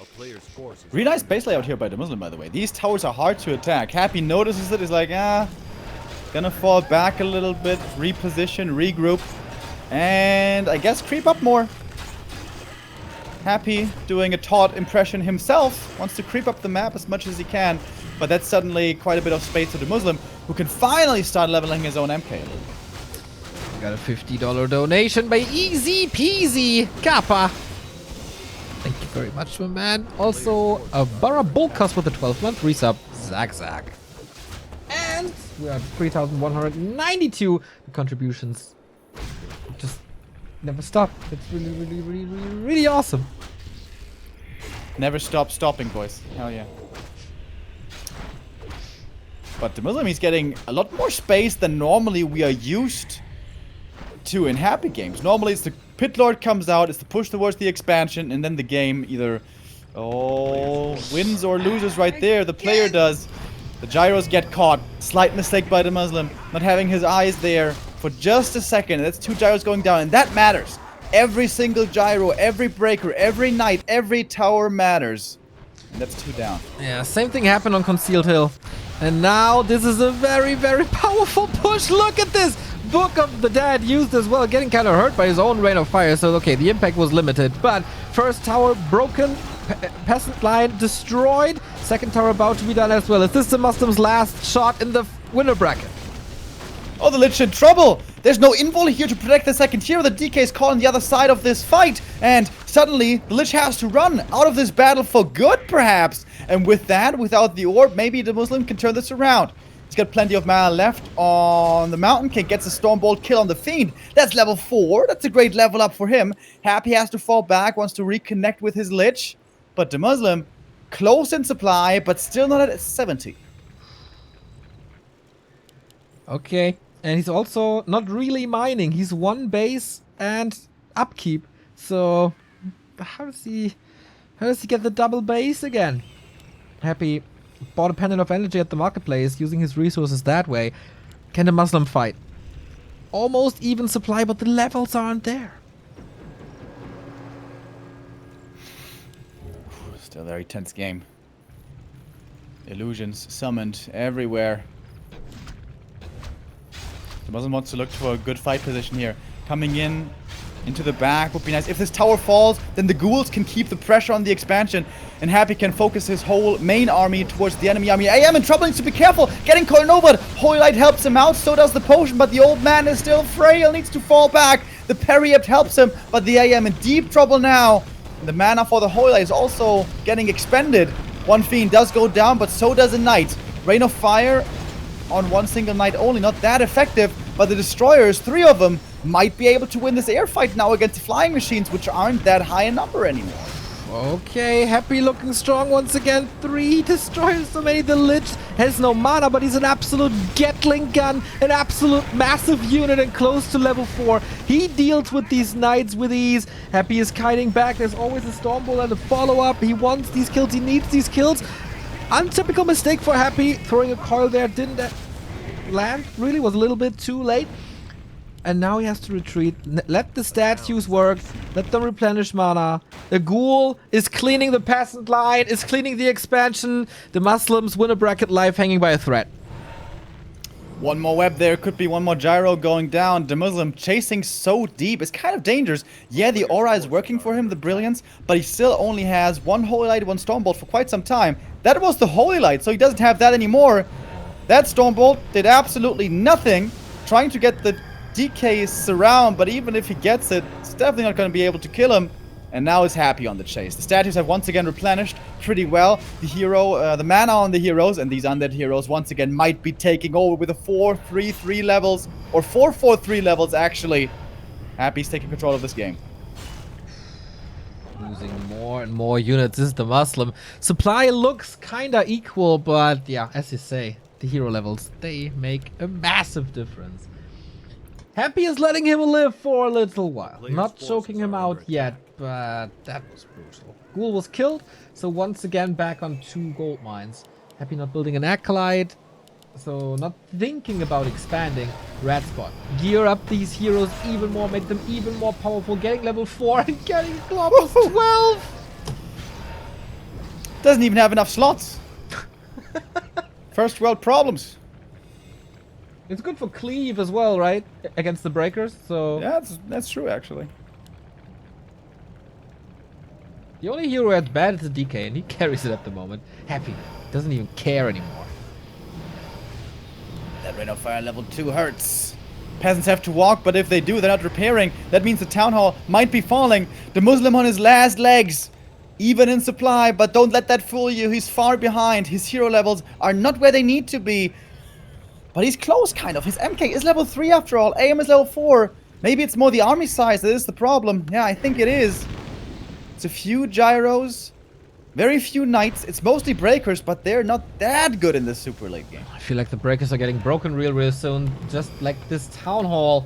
a player's forces. Really nice base layout here by DeMusliM, by the way. These towers are hard to attack. Happy notices it, is like, gonna fall back a little bit, reposition, regroup, and I guess creep up more. Happy, doing a Todd impression himself, wants to creep up the map as much as he can, but that's suddenly quite a bit of space to DeMusliM, who can finally start leveling his own MK. Got a $50 donation by Easy Peasy Kappa. Thank you very much, my man. Also, a Barabolkas with a 12-month resub, Zag. And we're at 3,192 contributions. Just never stop. It's really awesome. Never stop stopping, boys. Hell yeah. But DeMusliM is getting a lot more space than normally we are used to in Happy games. Normally it's the Pit Lord comes out, it's the push towards the expansion, and then the game either wins or loses right there. The player does. The gyros get caught. Slight mistake by DeMusliM, not having his eyes there for just a second. That's 2 gyros going down, and that matters. Every single gyro, every breaker, every knight, every tower matters. And that's 2 down. Yeah, same thing happened on Concealed Hill. And now this is a very powerful push. Look at this! Book of the Dead used as well, getting kind of hurt by his own rain of fire. So, okay, the impact was limited. But first tower broken, peasant line destroyed. Second tower about to be done as well. Is this DeMusliM's last shot in the winner bracket? Oh, the Lich in trouble! There's no invul here to protect the second tier. The DK is caught on the other side of this fight. And suddenly, the Lich has to run out of this battle for good, perhaps. And with that, without the orb, maybe DeMusliM can turn this around. He's got plenty of mana left on the Mountain King. Gets a Stormbolt kill on the Fiend. That's level 4. That's a great level up for him. Happy has to fall back, wants to reconnect with his Lich. But DeMusliM, close in supply, but still not at 70. Okay. And he's also not really mining. He's 1 base and upkeep. So how does he get the double base again? Happy bought a pendant of energy at the marketplace, using his resources that way. Can DeMusliM fight? Almost even supply, but the levels aren't there. Still a very tense game. Illusions summoned everywhere. DeMusliM wants to look for a good fight position here. Coming in into the back would be nice. If this tower falls, then the ghouls can keep the pressure on the expansion, and Happy can focus his whole main army towards the enemy army. AM in trouble, needs to be careful. Getting caught over. Holy Light helps him out, so does the potion, but the old man is still frail, needs to fall back. The Periapt helps him, but the AM in deep trouble now. And the mana for the Holy Light is also getting expended. One Fiend does go down, but so does a Knight. Rain of Fire on one single Knight only, not that effective, but the Destroyers, 3 of them, might be able to win this air fight now against the flying machines, which aren't that high in number anymore. Okay, Happy looking strong once again. 3 destroyers so many. The Lich has no mana, but he's an absolute Gatling gun, an absolute massive unit and close to level 4. He deals with these Knights with ease. Happy is kiting back. There's always a Stormbolt and a follow-up. He wants these kills. He needs these kills. Untypical mistake for Happy. Throwing a coil there didn't land. Really was a little bit too late. And now he has to retreat. Let the statues work. Let them replenish mana. The ghoul is cleaning the peasant line, is cleaning the expansion. The Muslims win a bracket life hanging by a thread. One more web there, could be one more gyro going down. DeMusliM chasing so deep, it's kind of dangerous. Yeah, the aura is working for him, the brilliance, but he still only has 1 Holy Light, 1 Stormbolt for quite some time. That was the Holy Light, so he doesn't have that anymore. That Stormbolt did absolutely nothing, trying to get the DK surround, but even if he gets it, it's definitely not going to be able to kill him. And now he's Happy on the chase. The statues have once again replenished pretty well. The hero, the mana on the heroes, and these undead heroes once again might be taking over with a 4-3-3 levels, or 4-4-3 levels actually. Happy's taking control of this game. Losing more and more units. This is the Muslim. Supply looks kinda equal, but yeah, as you say, the hero levels, they make a massive difference. Happy is letting him live for a little while. Not choking him out yet, but that was brutal. Ghoul was killed, so once again back on 2 gold mines. Happy not building an Acolyte, so not thinking about expanding. Red spot. Gear up these heroes even more, make them even more powerful. Getting level 4 and getting Globus 12! Doesn't even have enough slots. First world problems. It's good for cleave as well, right? Against the breakers, so... Yeah, that's true, actually. The only hero that's bad is the DK, and he carries it at the moment. Happy. Doesn't even care anymore. That Rain of Fire level 2 hurts. Peasants have to walk, but if they do, they're not repairing. That means the Town Hall might be falling. DeMusliM on his last legs. Even in supply, but don't let that fool you. He's far behind. His hero levels are not where they need to be. But he's close, kind of. His MK is level 3 after all. AM is level 4. Maybe it's more the army size that is the problem. Yeah, I think it is. It's a few gyros. Very few knights. It's mostly breakers, but they're not that good in this super late game. I feel like the breakers are getting broken real soon. Just like this town hall.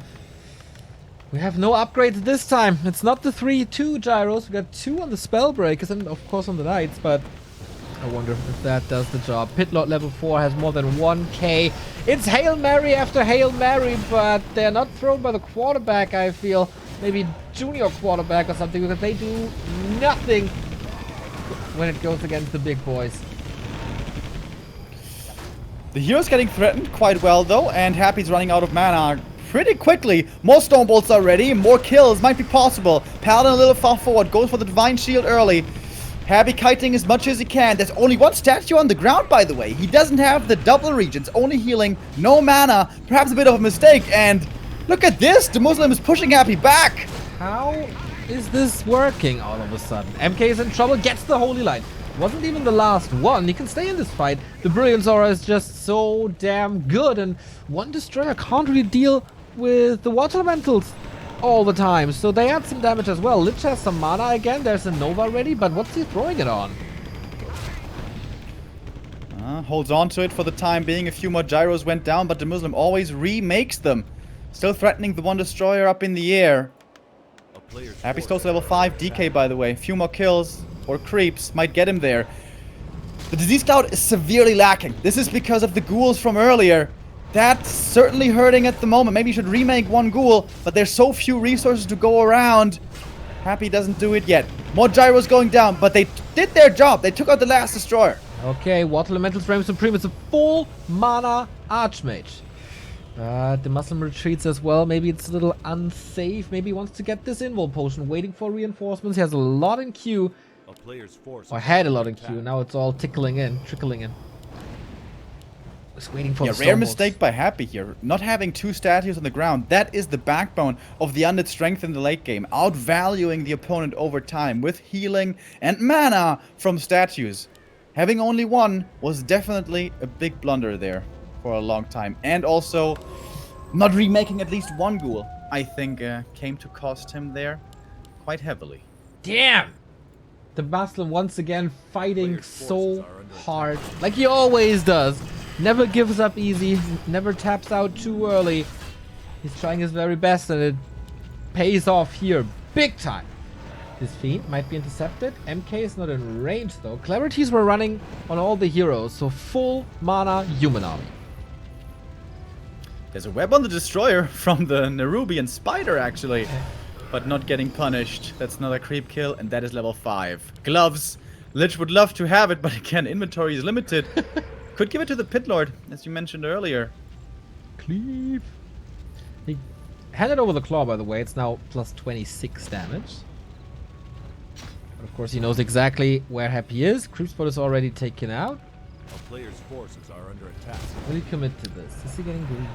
We have no upgrades this time. It's not the 3-2 gyros. We got 2 on the spell breakers and of course on the knights, but I wonder if that does the job. Pitlord level 4 has more than 1k. It's Hail Mary after Hail Mary, but they're not thrown by the quarterback, I feel. Maybe junior quarterback or something, because they do nothing when it goes against the big boys. The hero's getting threatened quite well though, and Happy's running out of mana pretty quickly. More Stormbolts already, more kills might be possible. Paladin a little far forward, goes for the Divine Shield early. Happy kiting as much as he can. There's only 1 statue on the ground, by the way. He doesn't have the double regions, only healing, no mana. Perhaps a bit of a mistake, and look at this! DeMusliM is pushing Happy back! How is this working all of a sudden? MK is in trouble, gets the Holy Light. Wasn't even the last one. He can stay in this fight. The Brilliance Aura is just so damn good, and 1 Destroyer can't really deal with the Water Elementals all the time, so they add some damage as well. Lich has some mana again. There's a Nova ready, but what's he throwing it on? Holds on to it for the time being. A few more gyros went down, but DeMusliM always remakes them. Still threatening the 1 Destroyer up in the air. Happy's close to level 5 DK, by the way. A few more kills or creeps might get him there. The Disease Cloud is severely lacking. This is because of the ghouls from earlier. That's certainly hurting at the moment. Maybe you should remake 1 ghoul, but there's so few resources to go around. Happy doesn't do it yet. More gyros going down, but they did their job. They took out the last Destroyer. Okay, Water Elemental's Remo Supreme is a full mana Archmage. DeMusliM retreats as well. Maybe it's a little unsafe. Maybe he wants to get this invul potion, waiting for reinforcements. He has a lot in queue. A player's force Or had a lot in queue. Now it's all trickling in. Just waiting for the rare Stormbolts. mistake by Happy here. Not having 2 statues on the ground. That is the backbone of the undead strength in the late game. Outvaluing the opponent over time with healing and mana from statues. Having only 1 was definitely a big blunder there for a long time. And also, not remaking at least 1 ghoul, I think, came to cost him there quite heavily. Damn! DeMusliM once again fighting so hard, like he always does. Never gives up easy, never taps out too early. He's trying his very best and it pays off here big time. This Fiend might be intercepted. MK is not in range though. Clarities were running on all the heroes, so full mana human army. There's a web on the destroyer from the Nerubian spider actually, but not getting punished. That's another creep kill, and that is level 5. Gloves. Lich would love to have it, but again, inventory is limited. Could give it to the Pit Lord, as you mentioned earlier. Cleave. He handed over the claw, by the way. It's now plus 26 damage. But of course, he knows exactly where Happy is. Creep spot is already taken out. A player's forces are under attack. Will he commit to this? Is he getting green?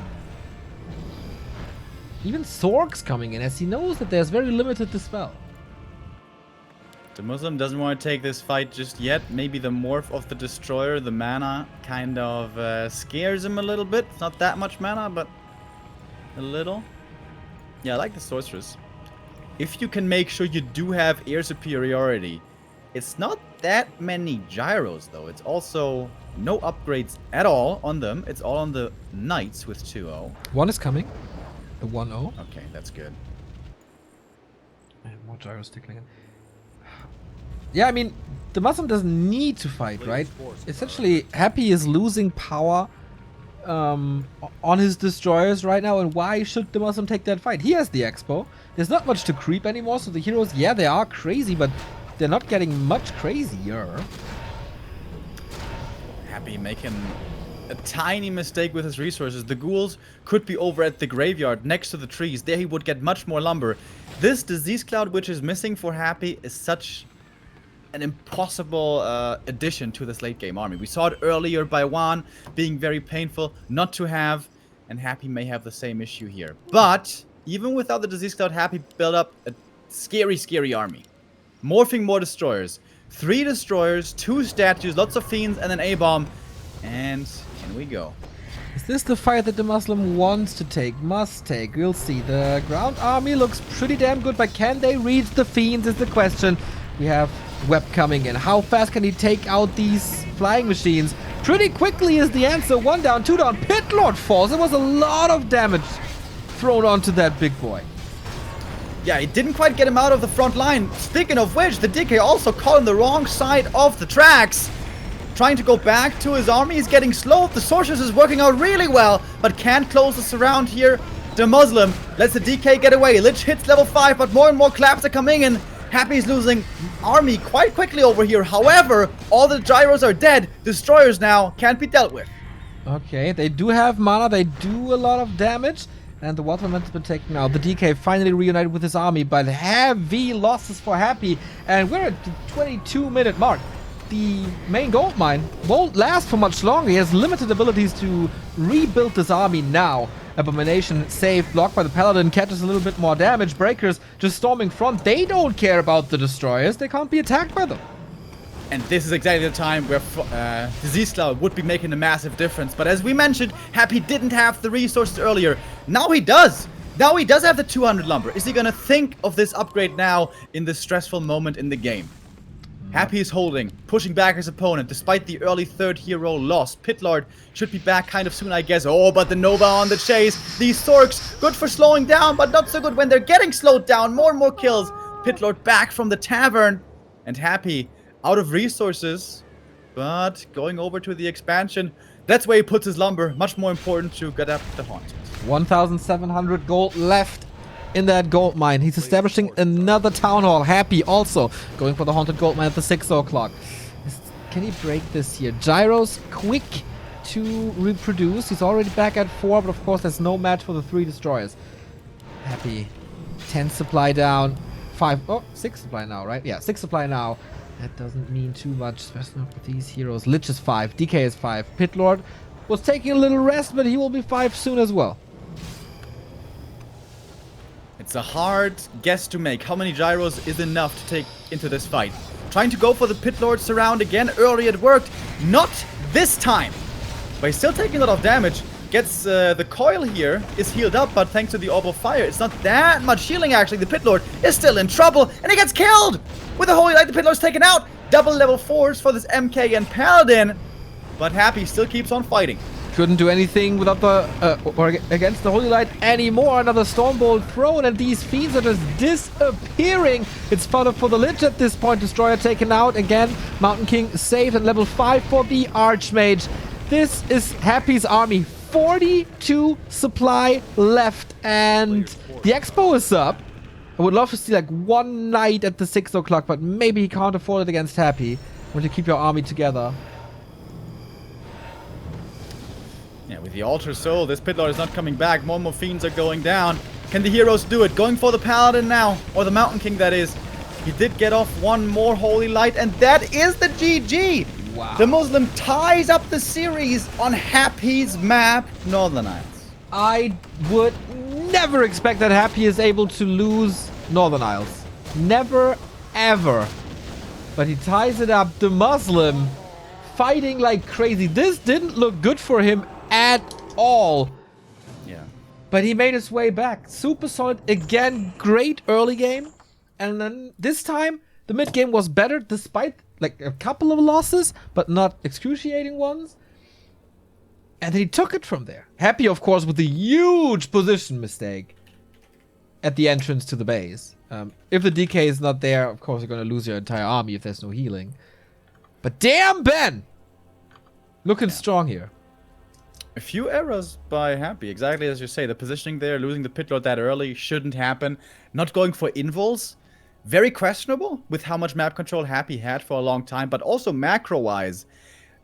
Even Sorg's coming in, as he knows that there's very limited dispel. DeMusliM doesn't want to take this fight just yet. Maybe the morph of the destroyer, the mana, kind of scares him a little bit. It's not that much mana, but a little. Yeah, I like the sorceress. If you can make sure you do have air superiority, it's not that many gyros though. It's also no upgrades at all on them. It's all on the knights with 2-0. One is coming. The 1-0. Okay, that's good. And more gyros tickling in. Yeah, I mean, DeMusliM doesn't need to fight, right? Essentially, Happy is losing power on his destroyers right now, and why should DeMusliM take that fight? He has the expo. There's not much to creep anymore, so the heroes, yeah, they are crazy, but they're not getting much crazier. Happy making a tiny mistake with his resources. The ghouls could be over at the graveyard next to the trees. There he would get much more lumber. This disease cloud which is missing for Happy is such an impossible addition to this late game army. We saw it earlier by Juan being very painful not to have, and Happy may have the same issue here. But even without the disease cloud, Happy built up a scary army. Morphing more destroyers. 3 destroyers, 2 statues, lots of fiends, and an A-bomb. And in we go. Is this the fight that DeMusliM wants to take, must take? We'll see. The ground army looks pretty damn good, but can they reach the fiends is the question. We have Web coming in. How fast can he take out these flying machines? Pretty quickly is the answer. 1 down, 2 down. Pit Lord falls. There was a lot of damage thrown onto that big boy. Yeah, he didn't quite get him out of the front line. Speaking of which, the DK also caught on the wrong side of the tracks. Trying to go back to his army. He's getting slowed. The sorceress is working out really well, but can't close us around here. DeMusliM lets the DK get away. Lich hits level 5, but more and more claps are coming in. Happy's losing army quite quickly over here. However, all the gyros are dead. Destroyers now can't be dealt with. Okay, they do have mana. They do a lot of damage. And the water momentum has been taken out. The DK finally reunited with his army, but heavy losses for Happy. And we're at the 22-minute mark. The main gold mine won't last for much longer. He has limited abilities to rebuild this army now. Abomination saved, blocked by the Paladin, catches a little bit more damage. Breakers just storming front. They don't care about the destroyers. They can't be attacked by them. And this is exactly the time where Disease Cloud would be making a massive difference. But as we mentioned, Happy didn't have the resources earlier. Now he does. Now he does have the 200 lumber. Is he going to think of this upgrade now in this stressful moment in the game? Happy is holding, pushing back his opponent despite the early third hero loss. Pit Lord should be back kind of soon, I guess. Oh, but the Nova on the chase. These Sorks, good for slowing down, but not so good when they're getting slowed down. More and more kills. Pit Lord back from the tavern. And Happy out of resources, but going over to the expansion. That's where he puts his lumber. Much more important to get up the Haunted. 1,700 gold left in that gold mine. He's establishing another town hall. Happy also going for the haunted gold mine at the 6 o'clock. Can he break this here? Gyros, quick to reproduce. He's already back at 4, but of course there's no match for the 3 destroyers. Happy. 10 supply down. 6 supply now, right? Yeah, 6 supply now. That doesn't mean too much, especially not with these heroes. Lich is 5, DK is 5. Pit Lord was taking a little rest, but he will be 5 soon as well. It's a hard guess to make. How many gyros is enough to take into this fight? Trying to go for the Pit Lord surround again. Early it worked. Not this time. But he's still taking a lot of damage. Gets the coil here. Is healed up, but thanks to the Orb of Fire, it's not that much healing actually. The Pit Lord is still in trouble. And he gets killed! With the Holy Light, the Pit Lord's taken out. Double level 4s for this MK and Paladin. But Happy still keeps on fighting. Couldn't do anything without the or against the Holy Light anymore. Another Stormbolt thrown, and these fiends are just disappearing. It's fodder for the Lich at this point. Destroyer taken out again. Mountain King saved, and level 5 for the Archmage. This is Happy's army. 42 supply left, and the Expo is up. I would love to see like one knight at the 6 o'clock, but maybe he can't afford it against Happy. Want to keep your army together. Yeah, with the Altar Soul, this Pit Lord is not coming back. More and more fiends are going down. Can the heroes do it? Going for the Paladin now. Or the Mountain King, that is. He did get off one more Holy Light, and that is the GG. Wow. DeMusliM ties up the series on Happy's map, Northern Isles. I would never expect that Happy is able to lose Northern Isles. Never, ever. But he ties it up. DeMusliM fighting like crazy. This didn't look good for him at all. Yeah. But he made his way back. Super solid again. Great early game. And then this time, the mid game was better despite like a couple of losses, but not excruciating ones. And then he took it from there. Happy, of course, with a huge position mistake at the entrance to the base. If the DK is not there, of course, you're going to lose your entire army if there's no healing. But damn, Ben! Looking strong here. A few errors by Happy, exactly as you say. The positioning there, losing the Pit Lord that early shouldn't happen. Not going for invols, very questionable with how much map control Happy had for a long time. But also macro-wise,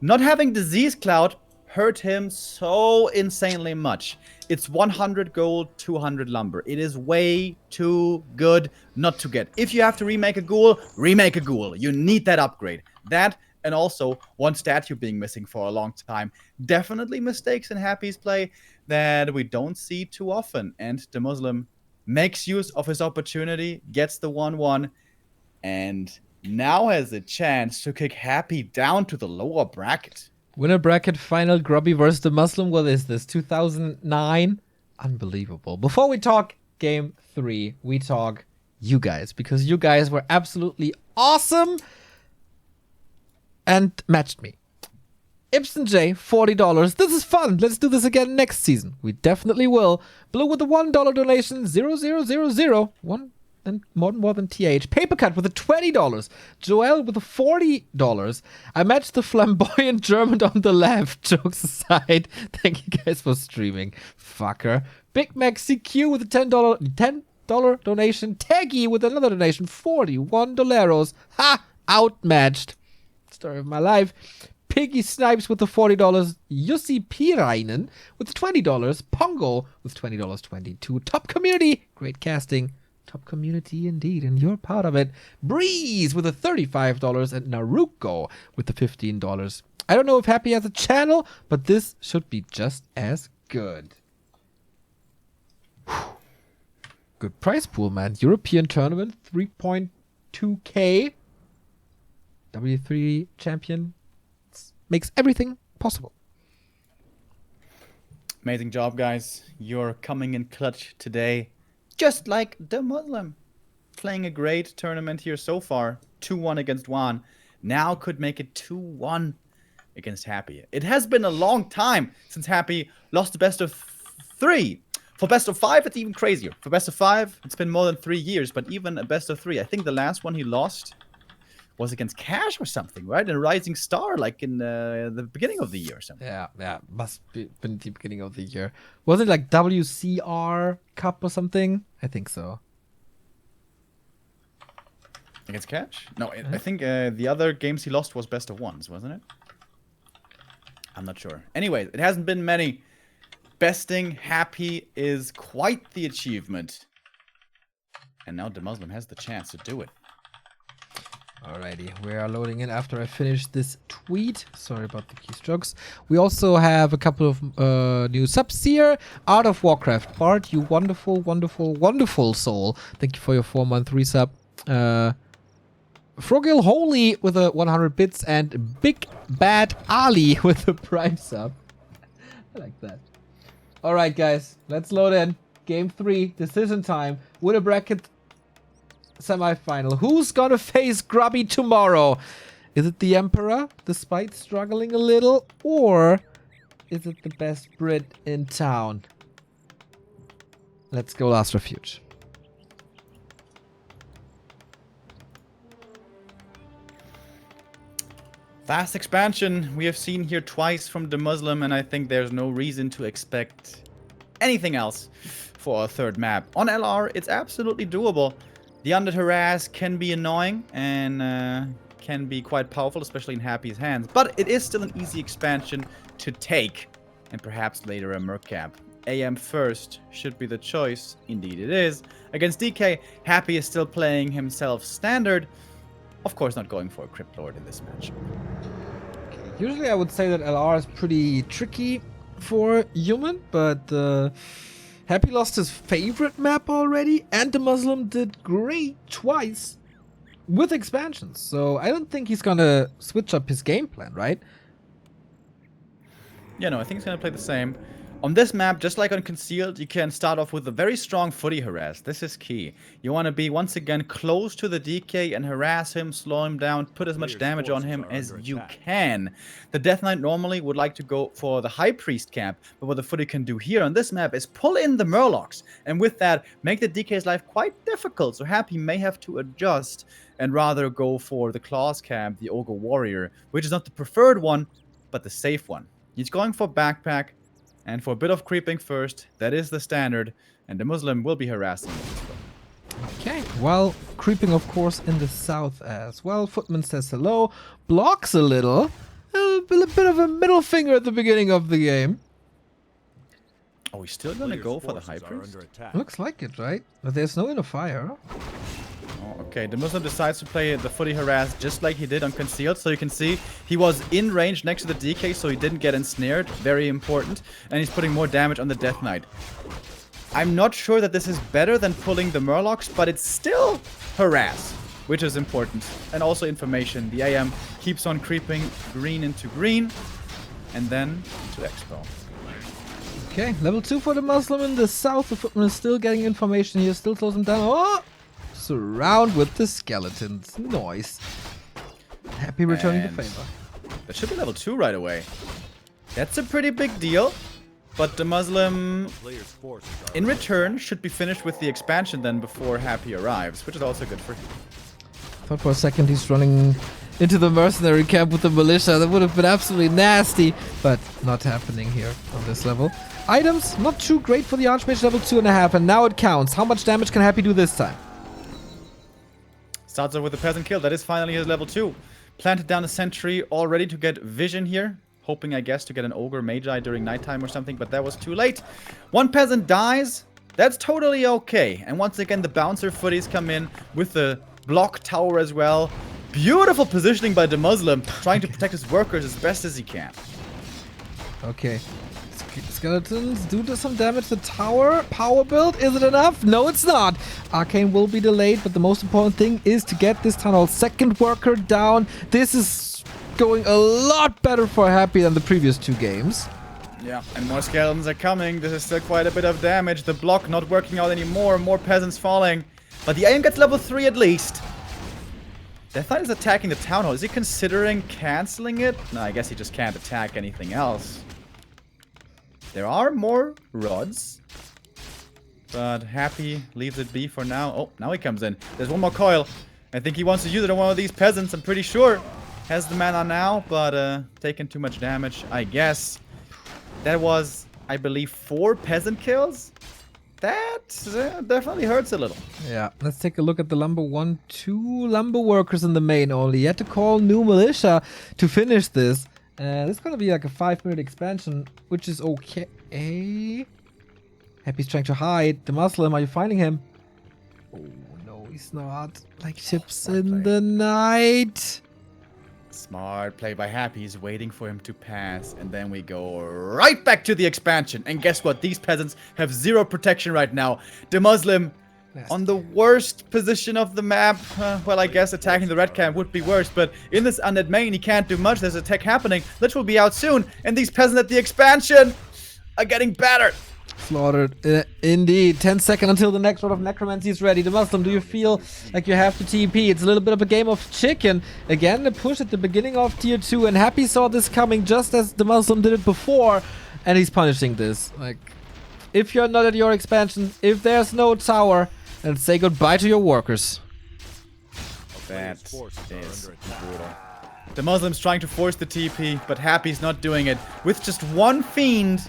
not having Disease Cloud hurt him so insanely much. It's 100 gold, 200 lumber. It is way too good not to get. If you have to remake a ghoul, remake a ghoul. You need that upgrade. That, and also one statue being missing for a long time. Definitely mistakes in Happy's play that we don't see too often. And DeMusliM makes use of his opportunity, gets the 1-1, and now has a chance to kick Happy down to the lower bracket. Winner bracket final, Grubby versus DeMusliM. What is this? 2009? Unbelievable. Before we talk game 3, we talk you guys, because you guys were absolutely awesome and matched me. Ibsen J, $40. This is fun. Let's do this again next season. We definitely will. Blue with a $1 donation, 0000. One and more than TH. Papercut with a $20. Joel with a $40. I matched the flamboyant German on the left. Jokes aside. Thank you guys for streaming. Fucker. Big Mac CQ with a $10 donation. Taggy with another donation. $41. Ha! Outmatched. Story of my life. Piggy Snipes with the $40. Jussi Pirainen with the $20. Pongo with $20. 22. Top community. Great casting. Top community indeed, and you're part of it. Breeze with the $35 and Naruko with the $15. I don't know if Happy has a channel, but this should be just as good. Whew. Good prize pool, man. European tournament, 3.2k. W3 champion. Makes everything possible. Amazing job, guys. You're coming in clutch today. Just like DeMusliM. Playing a great tournament here so far. 2-1 against Juan. Now could make it 2-1 against Happy. It has been a long time since Happy lost the best of 3. For best of 5, it's even crazier. For best of 5, it's been more than 3 years. But even a best of 3. I think the last one he lost was against Cash or something, right? In Rising Star, like in the beginning of the year or something. Yeah, must be been the beginning of the year. Was it like WCR Cup or something? I think so. Against Cash? No, I think the other games he lost was best of 1s, wasn't it? I'm not sure. Anyway, it hasn't been many. Besting Happy is quite the achievement. And now DeMusliM has the chance to do it. Alrighty, we are loading in after I finish this tweet. Sorry about the keystrokes. We also have a couple of new subs here. Art of Warcraft. Bart, you wonderful, wonderful, wonderful soul. Thank you for your 4-month resub. Frogil Holy with a 100 bits and Big Bad Ali with a prime sub. I like that. Alright guys, let's load in. Game 3, decision time. Winnerbracket Semifinal. Who's gonna face Grubby tomorrow? Is it the Emperor, despite struggling a little? Or is it the best Brit in town? Let's go Last Refuge. Fast expansion we have seen here twice from DeMusliM, and I think there's no reason to expect anything else for a third map. On LR, it's absolutely doable. The Undead Harass can be annoying and can be quite powerful, especially in Happy's hands. But it is still an easy expansion to take. And perhaps later a Merc Cap. AM first should be the choice. Indeed it is. Against DK, Happy is still playing himself standard. Of course not going for a Crypt Lord in this match. Usually I would say that LR is pretty tricky for human, but Happy lost his favorite map already, and DeMusliM did great twice with expansions. So I don't think he's gonna switch up his game plan, right? Yeah, no, I think he's gonna play the same. On this map, just like on Concealed, you can start off with a very strong footy harass. This is key. You want to be, once again, close to the DK and harass him, slow him down, put as much damage on him as you can. The Death Knight normally would like to go for the High Priest camp, but what the footy can do here on this map is pull in the Murlocs, and with that, make the DK's life quite difficult, so Happy may have to adjust and rather go for the Claws camp, the Ogre Warrior, which is not the preferred one, but the safe one. He's going for Backpack, and for a bit of creeping first, that is the standard, and DeMusliM will be harassing him. Okay, well, creeping of course in the south as well. Footman says hello, blocks a little, a bit of a middle finger at the beginning of the game. Oh, he's still gonna go for the High Priest? Looks like it, right? But there's no inner fire. Oh, okay, DeMusliM decides to play the footy harass just like he did on Concealed, so you can see he was in range next to the DK, so he didn't get ensnared, very important, and he's putting more damage on the Death Knight. I'm not sure that this is better than pulling the Murlocs, but it's still harass, which is important, and also information. The AM keeps on creeping green into green, and then to Expo. Okay, level 2 for DeMusliM in the south. The Footman is still getting information here, still slows him down. Oh! Surround with the skeletons. Nice. Happy returning the favor. That should be level 2 right away. That's a pretty big deal. But DeMusliM, in return, should be finished with the expansion then before Happy arrives, which is also good for him. Thought for a second he's running into the mercenary camp with the militia. That would have been absolutely nasty, but not happening here on this level. Items, not too great for the Archmage, level 2.5, and now it counts. How much damage can Happy do this time? Starts off with a peasant kill. That is finally his level 2. Planted down a sentry, all ready to get vision here. Hoping, I guess, to get an Ogre Magi during nighttime or something, but that was too late. One peasant dies. That's totally okay. And once again, the bouncer footies come in with the block tower as well. Beautiful positioning by DeMusliM, trying to protect his workers as best as he can. Okay. Skeletons do some damage. The tower power build, is it enough? No, it's not. Arcane will be delayed, but the most important thing is to get this tunnel second worker down. This is going a lot better for Happy than the previous 2 games. Yeah, and more skeletons are coming. This is still quite a bit of damage. The block not working out anymore. More peasants falling. But the AM gets level 3 at least. Death Knight is attacking the town hall. Is he considering canceling it? No, I guess he just can't attack anything else. There are more rods, but Happy leaves it be for now. Oh, now he comes in. There's one more coil. I think he wants to use it on one of these peasants, I'm pretty sure. Has the mana now, but taking too much damage, I guess. That was, I believe, 4 peasant kills. That definitely hurts a little. Yeah, let's take a look at the lumber 1, 2 lumber workers in the main only. You had to call new militia to finish this. This is gonna be like a 5-minute expansion, which is okay. Happy's trying to hide. DeMusliM, are you finding him? Oh no, he's not. Like chips in the night. Smart play by Happy. He's waiting for him to pass. And then we go right back to the expansion. And guess what? These peasants have 0 protection right now. DeMusliM on the worst position of the map. Well, I guess attacking the red camp would be worse. But in this undead main, he can't do much. There's a tech happening. Lich will be out soon. And these peasants at the expansion are getting battered. Slaughtered. Indeed. 10 seconds until the next round of necromancy is ready. DeMusliM, do you feel like you have to TP? It's a little bit of a game of chicken. Again, the push at the beginning of tier 2, and Happy saw this coming just as DeMusliM did it before, and he's punishing this. Like, if you're not at your expansion, if there's no tower, then say goodbye to your workers. That is brutal. DeMuslim's trying to force the TP, but Happy's not doing it. With just one fiend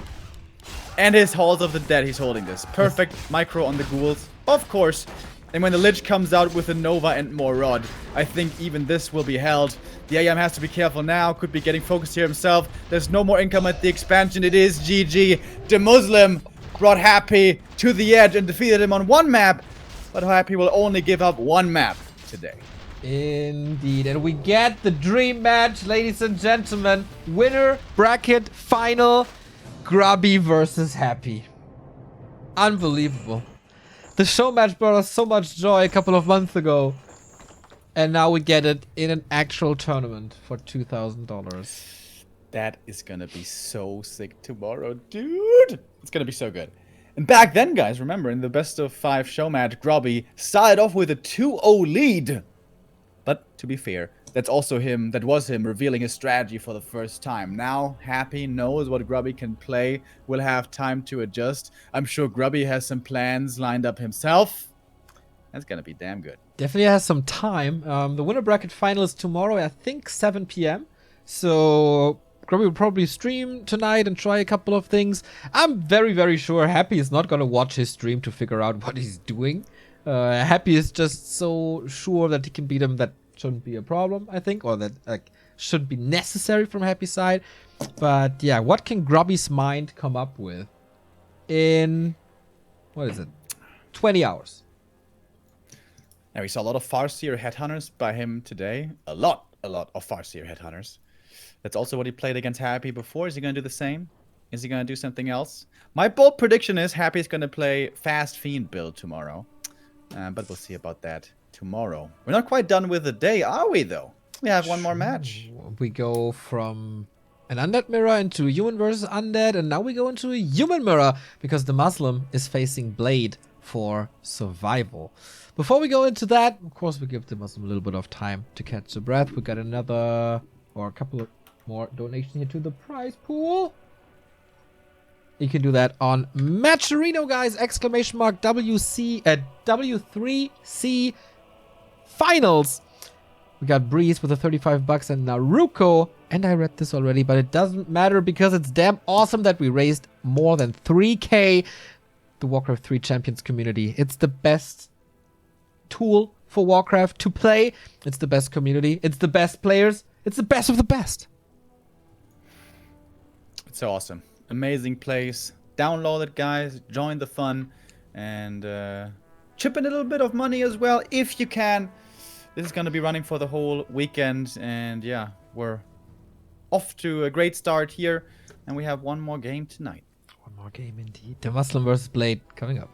and his Halls of the Dead, he's holding this. Perfect micro on the ghouls, of course. And when the Lich comes out with a Nova and more Rod, I think even this will be held. The AM has to be careful now. Could be getting focused here himself. There's no more income at the expansion. It is GG. DeMusliM brought Happy to the edge and defeated him on one map. But Happy will only give up one map today. Indeed. And we get the dream match, ladies and gentlemen. Winner bracket final. Grubby versus Happy. Unbelievable. The show match brought us so much joy a couple of months ago. And now we get it in an actual tournament for $2,000. That is gonna be so sick tomorrow, dude. It's gonna be so good. And back then, guys, remember, in the best of 5 show match, Grubby started off with a 2-0 lead. But to be fair, that was him revealing his strategy for the first time. Now, Happy knows what Grubby can play, will have time to adjust. I'm sure Grubby has some plans lined up himself. That's gonna be damn good. Definitely has some time. The winner bracket final is tomorrow, I think 7 p.m. So Grubby will probably stream tonight and try a couple of things. I'm very, very sure Happy is not gonna watch his stream to figure out what he's doing. Happy is just so sure that he can beat him that shouldn't be a problem, I think, or that like should be necessary from Happy's side. But yeah, what can Grubby's mind come up with in, what is it, 20 hours? Now, we saw a lot of Farseer Headhunters by him today. A lot of Farseer Headhunters. That's also what he played against Happy before. Is he going to do the same? Is he going to do something else? My bold prediction is Happy's going to play Fast Fiend build tomorrow. But we'll see about that tomorrow. We're not quite done with the day, are we, though? We have one more match. We go from an undead mirror into human versus undead, and now we go into a human mirror because DeMusliM is facing Blade for survival. Before we go into that, of course, we give DeMusliM a little bit of time to catch the breath. We got another, or a couple of more donations here to the prize pool. You can do that on Matcherino, guys! Exclamation mark W3C finals. We got Breeze with the 35 bucks and Naruko. And I read this already, but it doesn't matter because it's damn awesome that we raised more than 3K. The Warcraft 3 Champions community. It's the best tool for Warcraft to play. It's the best community. It's the best players. It's the best of the best. It's so awesome. Amazing place. Download it, guys. Join the fun. And chip in a little bit of money as well, if you can. This is going to be running for the whole weekend. And yeah, we're off to a great start here. And we have one more game tonight. One more game indeed. DeMusliM versus Blade coming up.